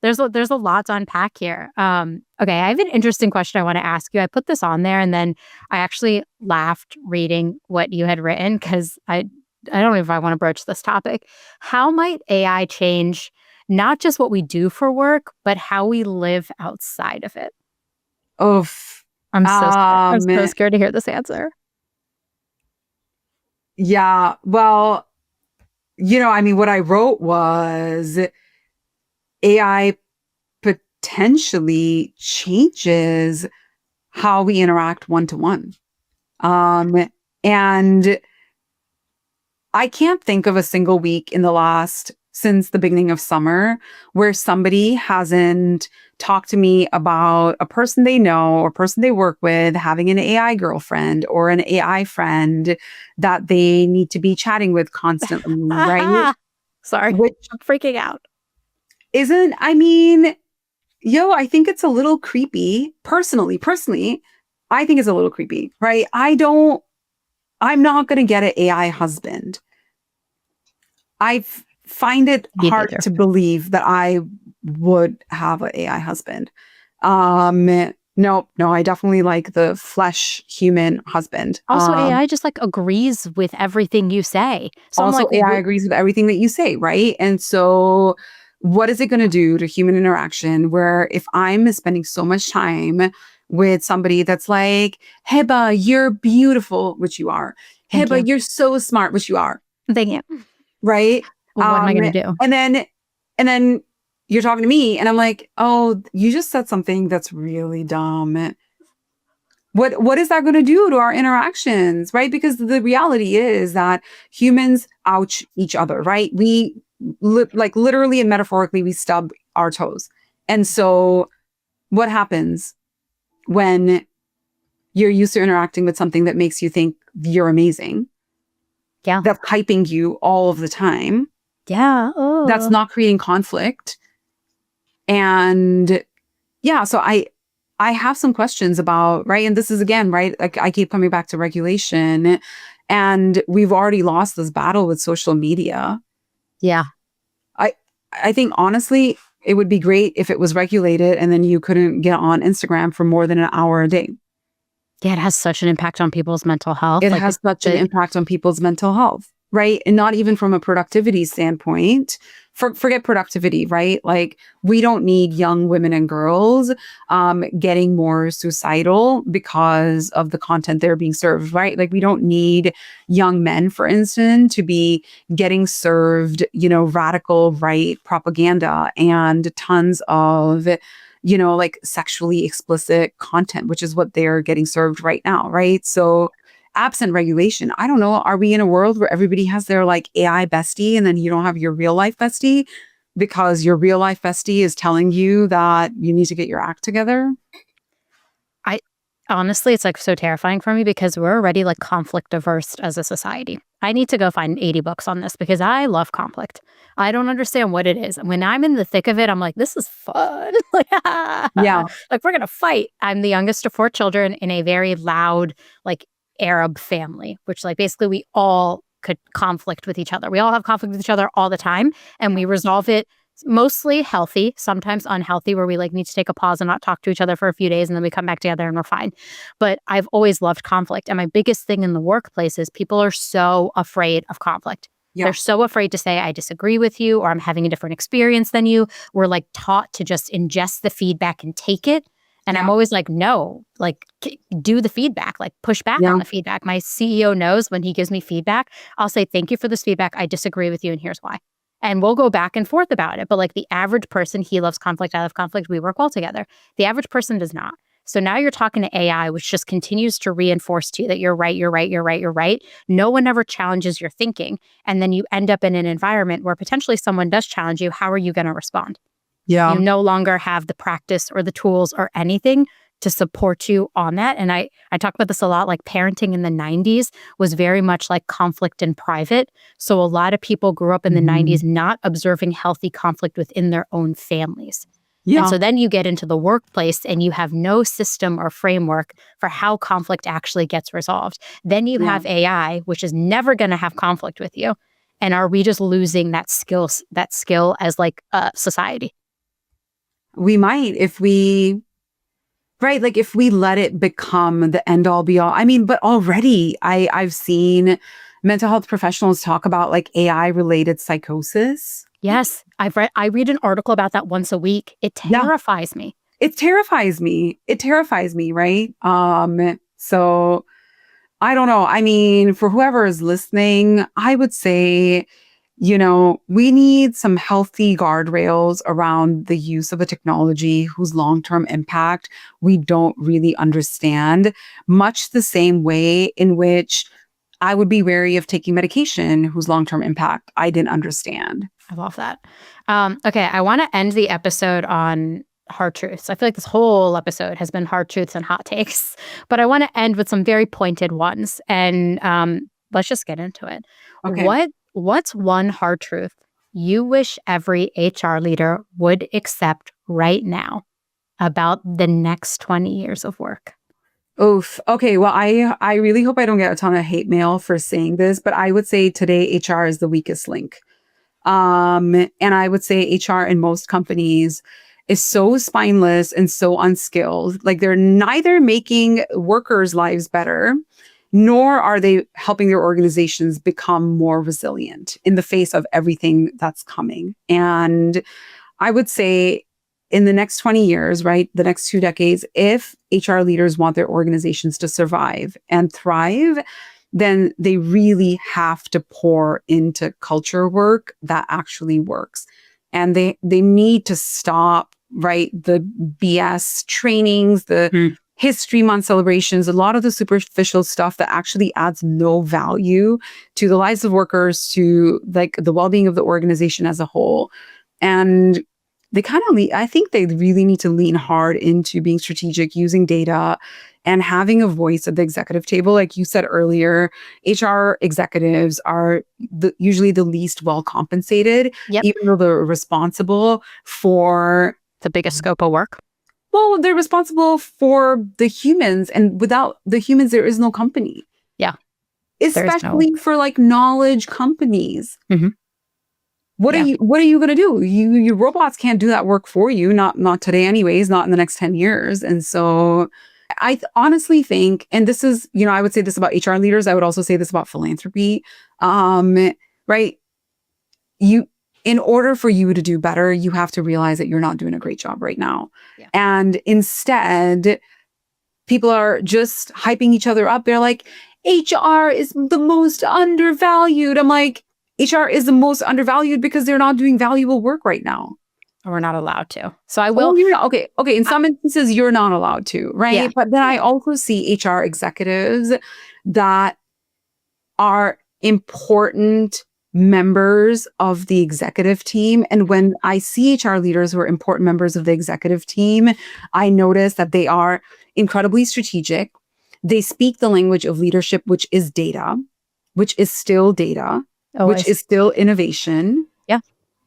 There's a lot to unpack here. Okay, I have an interesting question I want to ask you. I put this on there, and then I actually laughed reading what you had written, because I don't know if I want to broach this topic. How might AI change not just what we do for work, but how we live outside of it? I'm so scared. I'm so scared to hear this answer. Yeah. Well, what I wrote was AI potentially changes how we interact one-to-one. And I can't think of a single week since the beginning of summer where somebody hasn't talked to me about a person they know or person they work with having an AI girlfriend or an AI friend that they need to be chatting with constantly, right? Sorry, I'm freaking out. I think it's a little creepy. Personally, I think it's a little creepy, right? I'm not going to get an AI husband. I find it hard to believe that I would have an AI husband. No, I definitely like the flesh human husband. Also, AI just like agrees with everything you say. So also, AI agrees with everything that you say, right? And so what is it going to do to human interaction where if I'm spending so much time with somebody that's like, Hiba, you're beautiful, which you are. Hiba, you're so smart, which you are. Thank you. Right? Well, what am I going to do? And then you're talking to me and I'm like, oh, you just said something that's really dumb. What is that going to do to our interactions, right? Because the reality is that humans ouch each other, right? We literally and metaphorically, we stub our toes. And so what happens when you're used to interacting with something that makes you think you're amazing? Yeah. That's hyping you all of the time. Yeah. Oh. That's not creating conflict. And yeah, so I have some questions about, right? And this is again, right? Like I keep coming back to regulation, and we've already lost this battle with social media. Yeah. I think honestly, it would be great if it was regulated and then you couldn't get on Instagram for more than an hour a day. Yeah, it has such an impact on people's mental health. It has such an impact on people's mental health, right? And not even from a productivity standpoint. Forget productivity, right? Like we don't need young women and girls getting more suicidal because of the content they're being served, right? Like we don't need young men, for instance, to be getting served, radical right propaganda and tons of like sexually explicit content, which is what they're getting served right now, right? So absent regulation, I don't know, are we in a world where everybody has their like AI bestie and then you don't have your real life bestie because your real life bestie is telling you that you need to get your act together? Honestly, it's like so terrifying for me because we're already like conflict averse as a society. I need to go find 80 books on this because I love conflict. I don't understand what it is. When I'm in the thick of it, I'm like, this is fun. Yeah. Like we're going to fight. I'm the youngest of 4 children in a very loud, like Arab family, which like basically we all could conflict with each other. We all have conflict with each other all the time and we resolve it mostly healthy, sometimes unhealthy, where we like need to take a pause and not talk to each other for a few days and then we come back together and we're fine. But I've always loved conflict. And my biggest thing in the workplace is people are so afraid of conflict. Yeah. They're so afraid to say, I disagree with you, or I'm having a different experience than you. We're like taught to just ingest the feedback and take it. And I'm always like, no, like do the feedback, like push back on the feedback. My CEO knows when he gives me feedback, I'll say, thank you for this feedback. I disagree with you and here's why. And we'll go back and forth about it. But like the average person, he loves conflict, I love conflict. We work well together. The average person does not. So now you're talking to AI, which just continues to reinforce to you that you're right, you're right, you're right, you're right. No one ever challenges your thinking. And then you end up in an environment where potentially someone does challenge you. How are you going to respond? Yeah. You no longer have the practice or the tools or anything to support you on that. And I talk about this a lot, like parenting in the 90s was very much like conflict in private. So a lot of people grew up in the 90s not observing healthy conflict within their own families. Yeah. And so then you get into the workplace and you have no system or framework for how conflict actually gets resolved. Then you have AI, which is never going to have conflict with you. And are we just losing that skill as like a society? We might if we, right, like if we let it become the end all be all. I mean, but already I've seen mental health professionals talk about like AI related psychosis. Yes, I read an article about that once a week. It terrifies me. It terrifies me. It terrifies me, right? So I don't know. I mean, for whoever is listening, I would say, we need some healthy guardrails around the use of a technology whose long-term impact we don't really understand, much the same way in which I would be wary of taking medication whose long-term impact I didn't understand. I love that. Okay, I want to end the episode on hard truths. I feel like this whole episode has been hard truths and hot takes, but I want to end with some very pointed ones. And let's just get into it. Okay. What's one hard truth you wish every HR leader would accept right now about the next 20 years of work? Oof. Okay. Well, I really hope I don't get a ton of hate mail for saying this, but I would say today HR is the weakest link. And I would say HR in most companies is so spineless and so unskilled. Like they're neither making workers' lives better, nor are they helping their organizations become more resilient in the face of everything that's coming. And I would say in the next 20 years, right, the next 2 decades, if HR leaders want their organizations to survive and thrive, then they really have to pour into culture work that actually works. And they need to stop, right, the BS trainings, the History Month celebrations, a lot of the superficial stuff that actually adds no value to the lives of workers, to like the well-being of the organization as a whole. And I think they really need to lean hard into being strategic, using data, and having a voice at the executive table. Like you said earlier, HR executives are usually the least well compensated, Yep. even though they're responsible for The biggest scope of work. well, they're responsible for the humans, and without the humans, there is no company. Yeah. Especially for like knowledge companies. Mhm. What are you going to do? Your robots can't do that work for you. Not today anyways, not in the next 10 years. And so honestly think, and this is, I would say this about HR leaders. I would also say this about philanthropy. Right. In order for you to do better, you have to realize that you're not doing a great job right now. Yeah. And instead, people are just hyping each other up. They're like, HR is the most undervalued. I'm like, HR is the most undervalued because they're not doing valuable work right now. We're not allowed to. So I will. Okay. In some instances, you're not allowed to, right? Yeah. But then I also see HR executives that are important members of the executive team. And when I see HR leaders who are important members of the executive team, I notice that they are incredibly strategic. They speak the language of leadership, which is data, which is still data, which is still innovation. Yeah.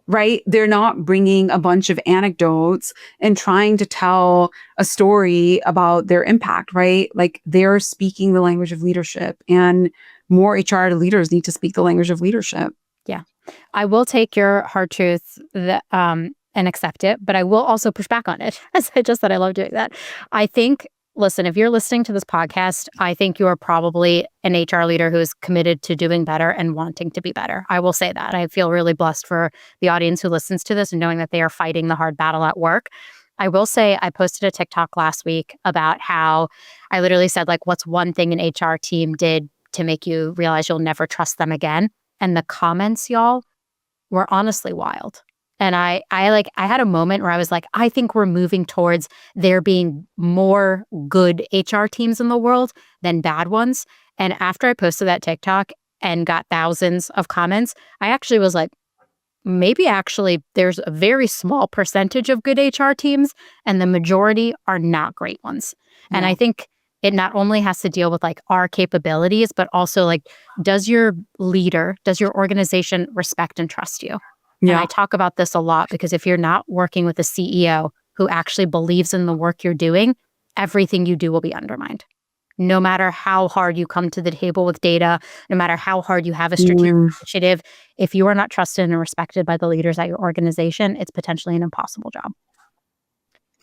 Right? They're not bringing a bunch of anecdotes and trying to tell a story about their impact, right? Like they're speaking the language of leadership, and more HR leaders need to speak the language of leadership. Yeah. I will take your hard truth and accept it, but I will also push back on it. As I just said, I love doing that. I think, listen, if you're listening to this podcast, I think you are probably an HR leader who is committed to doing better and wanting to be better. I will say that. I feel really blessed for the audience who listens to this and knowing that they are fighting the hard battle at work. I will say I posted a TikTok last week about how I literally said, like, what's one thing an HR team did to make you realize you'll never trust them again? And the comments, y'all, were honestly wild. And I had a moment where I was like, I think we're moving towards there being more good HR teams in the world than bad ones. And after I posted that TikTok and got thousands of comments, I actually was like, maybe actually there's a very small percentage of good HR teams and the majority are not great ones. Yeah. And I think it not only has to deal with like our capabilities, but also like, does your leader, does your organization respect and trust you? Yeah. And I talk about this a lot because if you're not working with a CEO who actually believes in the work you're doing, everything you do will be undermined. No matter how hard you come to the table with data, no matter how hard you have a strategic initiative, if you are not trusted and respected by the leaders at your organization, it's potentially an impossible job.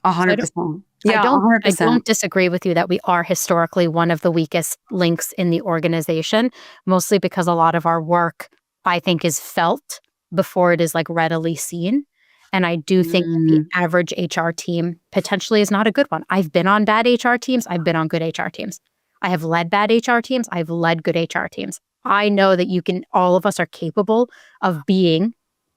100%. Yeah, 100%. I don't disagree with you that we are historically one of the weakest links in the organization, mostly because a lot of our work, I think, is felt before it is like readily seen. And I do think the average HR team potentially is not a good one. I've been on bad HR teams. I've been on good HR teams. I have led bad HR teams. I've led good HR teams. I know that all of us are capable of being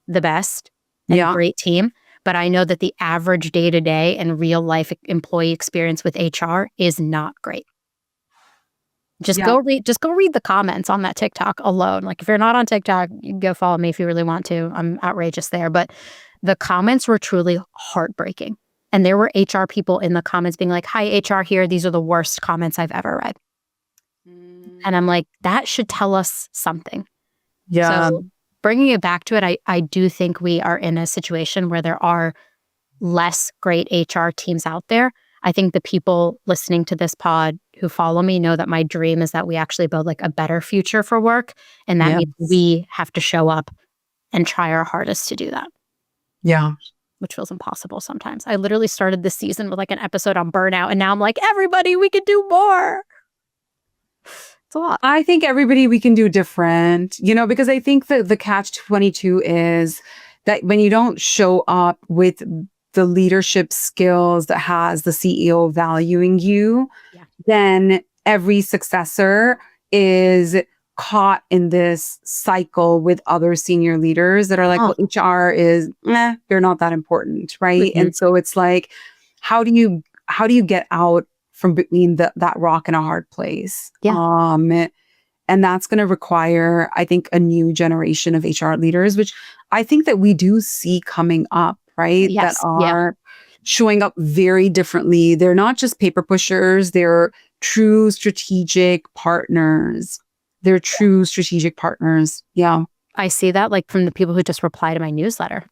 the best and great team. But I know that the average day-to-day and real-life employee experience with HR is not great. Go read the comments on that TikTok alone. Like if you're not on TikTok, you can go follow me if you really want to. I'm outrageous there. But the comments were truly heartbreaking. And there were HR people in the comments being like, hi, HR here. These are the worst comments I've ever read. And I'm like, that should tell us something. Yeah. So bringing it back to it, I do think we are in a situation where there are less great HR teams out there. I think the people listening to this pod who follow me know that my dream is that we actually build like a better future for work. And that means we have to show up and try our hardest to do that. Yeah. Which feels impossible sometimes. I literally started this season with like an episode on burnout. And now I'm like, everybody, we can do more. It's a lot. I think everybody we can do different, because I think that the catch-22 is that when you don't show up with the leadership skills that has the CEO valuing you, then every successor is caught in this cycle with other senior leaders that are like, well, HR is, they're not that important, right? And so it's like, how do you get out from between that rock and a hard place? And that's going to require, I think, a new generation of HR leaders, which I think that we do see coming up, right? That Yes. Yeah. are showing up very differently. They're not just paper pushers, they're true strategic partners. They're true strategic partners. Yeah. I see that like from the people who just reply to my newsletter.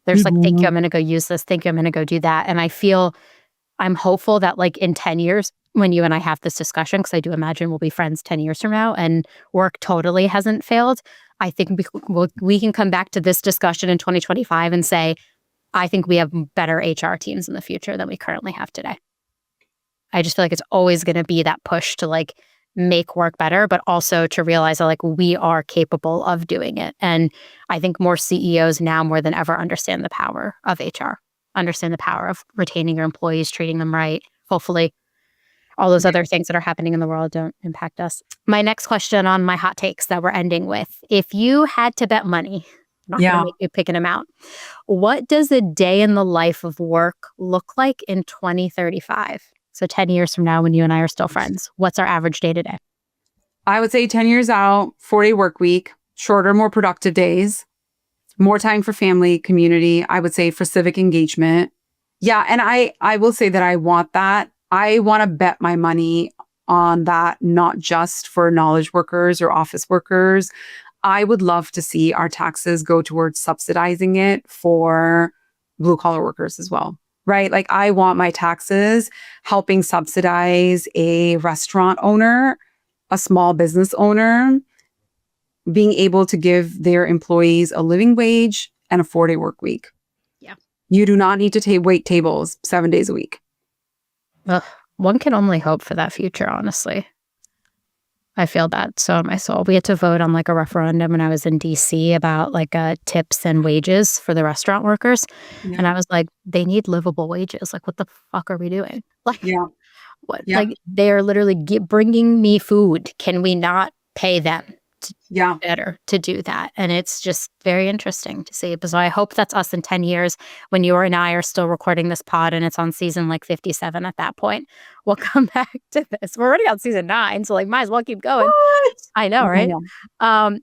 There's like, thank you, Mhm. I'm going to go use this. Thank you, I'm going to go do that. And I'm hopeful that like in 10 years, when you and I have this discussion, because I do imagine we'll be friends 10 years from now and work totally hasn't failed, I think we can come back to this discussion in 2025 and say, I think we have better HR teams in the future than we currently have today. I just feel like it's always going to be that push to like make work better, but also to realize that like we are capable of doing it. And I think more CEOs now more than ever understand the power of HR, understand the power of retaining your employees, treating them right. Hopefully all those other things that are happening in the world don't impact us. My next question on my hot takes that we're ending with, if you had to bet money, I'm not going to Yeah. make you pick an amount, what does a day in the life of work look like in 2035? So 10 years from now, when you and I are still friends, what's our average day to day? I would say 10 years out, 4-day work week, shorter, more productive days, more time for family, community. I would say for civic engagement. Yeah. And I will say that I want that. I want to bet my money on that, not just for knowledge workers or office workers. I would love to see our taxes go towards subsidizing it for blue collar workers as well. Right? Like I want my taxes helping subsidize a restaurant owner, a small business owner, being able to give their employees a living wage and a 4-day work week. Yeah. You do not need to wait tables 7 days a week. Ugh, one can only hope for that future, honestly. I feel that so in my soul. We had to vote on like a referendum when I was in DC about like tips and wages for the restaurant workers. Yeah. And I was like, they need livable wages. Like, what the fuck are we doing? Like, Yeah. what? Yeah. Like, they're literally bringing me food. Can we not pay them Yeah. better to do that? And it's just very interesting to see. So I hope that's us in 10 years when you and I are still recording this pod and it's on season like 57 at that point. We'll come back to this. We're already on season 9, so like might as well keep going. What? I know, right?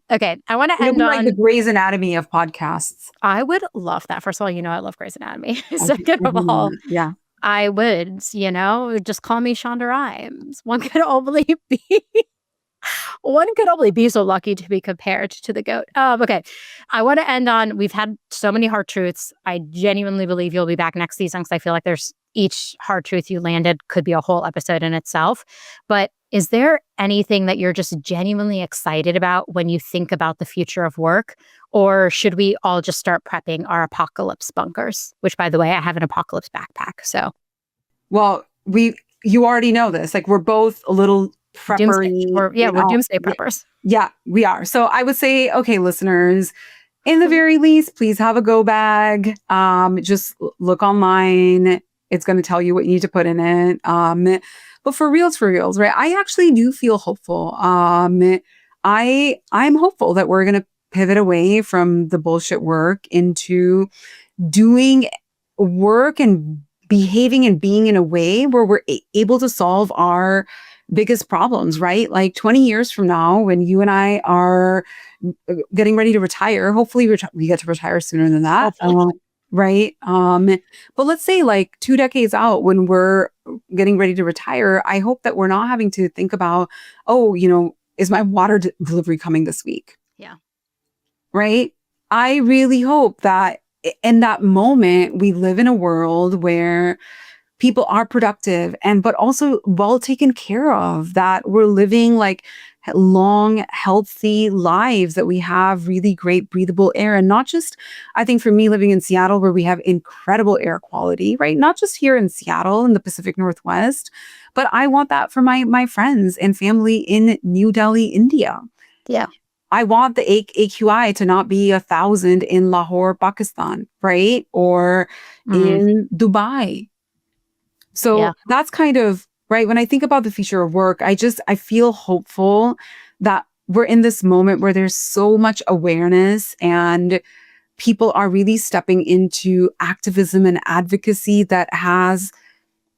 Okay, I want to It'll end be like on. the Grey's Anatomy of podcasts. I would love that. First of all, I love Grey's Anatomy. Second of all, Yeah. I would, just call me Shonda Rhimes. One could only be so lucky to be compared to the GOAT. Okay. I want to end on, we've had so many hard truths. I genuinely believe you'll be back next season because I feel like there's each hard truth you landed could be a whole episode in itself. But is there anything that you're just genuinely excited about when you think about the future of work? Or should we all just start prepping our apocalypse bunkers? Which, by the way, I have an apocalypse backpack. So, well, you already know this. Like we're both a little preppery. We're doomsday preppers. Yeah, we are. So I would say, okay, listeners, in the very least, please have a go bag. Just look online. It's going to tell you what you need to put in it. But for reals, right? I actually do feel hopeful. I'm hopeful that we're going to pivot away from the bullshit work into doing work and behaving and being in a way where we're able to solve our biggest problems, right? Like 20 years from now, when you and I are getting ready to retire, hopefully we get to retire sooner than that. Right. But let's say like 2 decades out when we're getting ready to retire, I hope that we're not having to think about, is my water delivery coming this week? Yeah. Right. I really hope that in that moment, we live in a world where people are productive but also well taken care of, that we're living like long, healthy lives, that we have really great breathable air. And not just, I think for me living in Seattle, where we have incredible air quality, right? Not just here in Seattle in the Pacific Northwest, but I want that for my friends and family in New Delhi, India. Yeah. I want the AQI to not be 1,000 in Lahore, Pakistan, right? Or in Dubai. So that's kind of, right? When I think about the future of work, I feel hopeful that we're in this moment where there's so much awareness and people are really stepping into activism and advocacy that has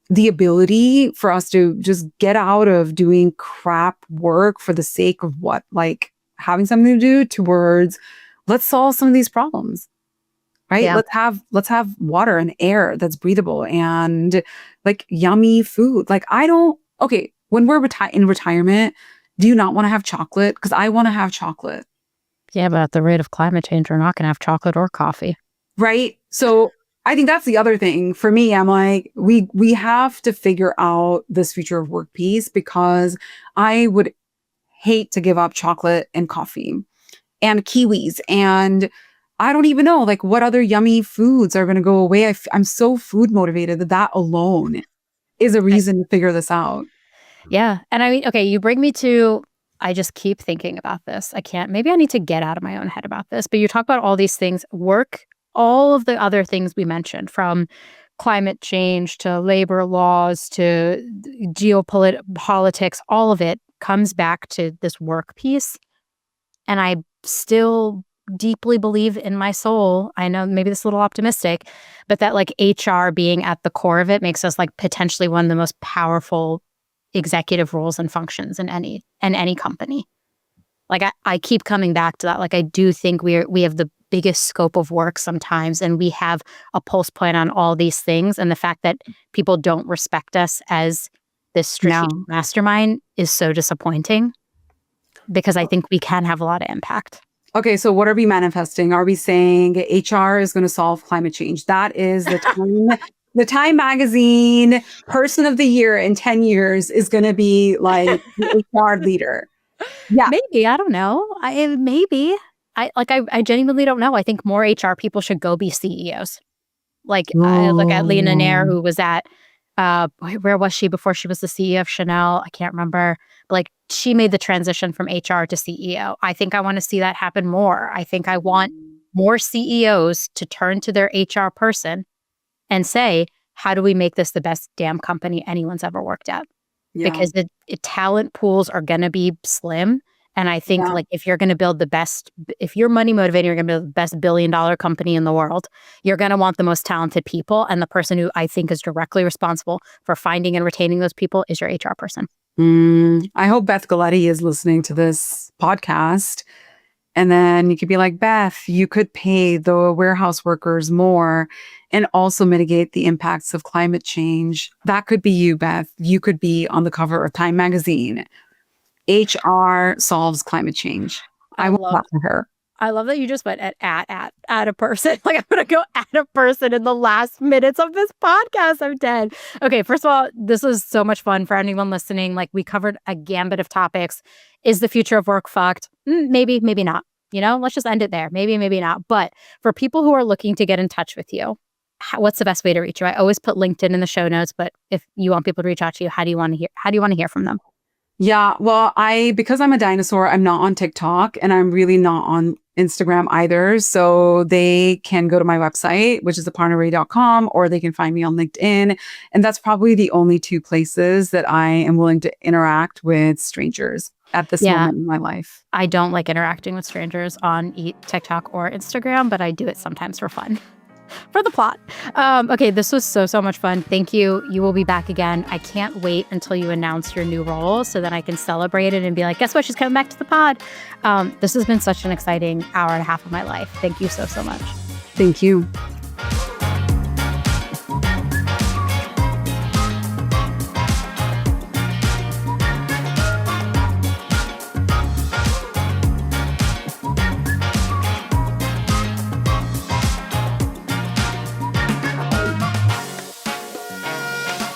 the ability for us to just get out of doing crap work for the sake of what, like having something to do, towards let's solve some of these problems. right? Yeah. Let's have water and air that's breathable and like yummy food. Like I don't, okay, when we're in retirement, do you not want to have chocolate? Because I want to have chocolate. Yeah, but at the rate of climate change, we're not going to have chocolate or coffee. Right. So I think that's the other thing for me. I'm like, we have to figure out this future of work piece because I would hate to give up chocolate and coffee and kiwis. And I don't even know like what other yummy foods are going to go away. I'm so food motivated that alone is a reason to figure this out. Yeah. And I mean, okay, you bring me to, I just keep thinking about this. Maybe I need to get out of my own head about this, but you talk about all these things, work, all of the other things we mentioned, from climate change to labor laws to geopolitics, all of it comes back to this work piece. And I still deeply believe in my soul, I know maybe this is a little optimistic, but that like HR being at the core of it makes us like potentially one of the most powerful executive roles and functions in any company. Like I keep coming back to that. Like I do think we have the biggest scope of work sometimes, and we have a pulse point on all these things. And the fact that people don't respect us as this strategic mastermind is so disappointing, because I think we can have a lot of impact. Okay, so what are we manifesting? Are we saying HR is going to solve climate change? That is the Time Magazine Person of the Year in 10 years is going to be like the HR leader. Yeah. Maybe. I don't know. I genuinely don't know. I think more HR people should go be CEOs. Like I look at Lena Nair, who was at, where was she before she was the CEO of Chanel? I can't remember. But like she made the transition from HR to CEO. I think I want to see that happen more. I think I want more CEOs to turn to their HR person and say, how do we make this the best damn company anyone's ever worked at? Yeah. Because the talent pools are going to be slim. And I think like if you're going to build if you're money motivated, you're going to build the best $1 billion company in the world, you're going to want the most talented people. And the person who I think is directly responsible for finding and retaining those people is your HR person. I hope Beth Galletti is listening to this podcast. And then you could be like, Beth, you could pay the warehouse workers more and also mitigate the impacts of climate change. That could be you, Beth. You could be on the cover of Time Magazine. HR solves climate change. I want that for her. I love that you just went at a person. Like I'm going to go at a person in the last minutes of this podcast. I'm dead. Okay, first of all, this was so much fun for anyone listening. Like we covered a gambit of topics. Is the future of work fucked? Maybe, maybe not. You know, let's just end it there. Maybe, maybe not. But for people who are looking to get in touch with you, what's the best way to reach you? I always put LinkedIn in the show notes, but if you want people to reach out to you, how do you want to hear from them? Yeah, well, because I'm a dinosaur, I'm not on TikTok and I'm really not on Instagram either. So they can go to my website, which is aparnarae.com, or they can find me on LinkedIn. And that's probably the only two places that I am willing to interact with strangers at this moment in my life. I don't like interacting with strangers on TikTok or Instagram, but I do it sometimes for fun. For the plot. Okay, this was so much fun. Thank you. You will be back again. I can't wait until you announce your new role so that I can celebrate it and be like, guess what? She's coming back to the pod. This has been such an exciting hour and a half of my life. Thank you so much. Thank you.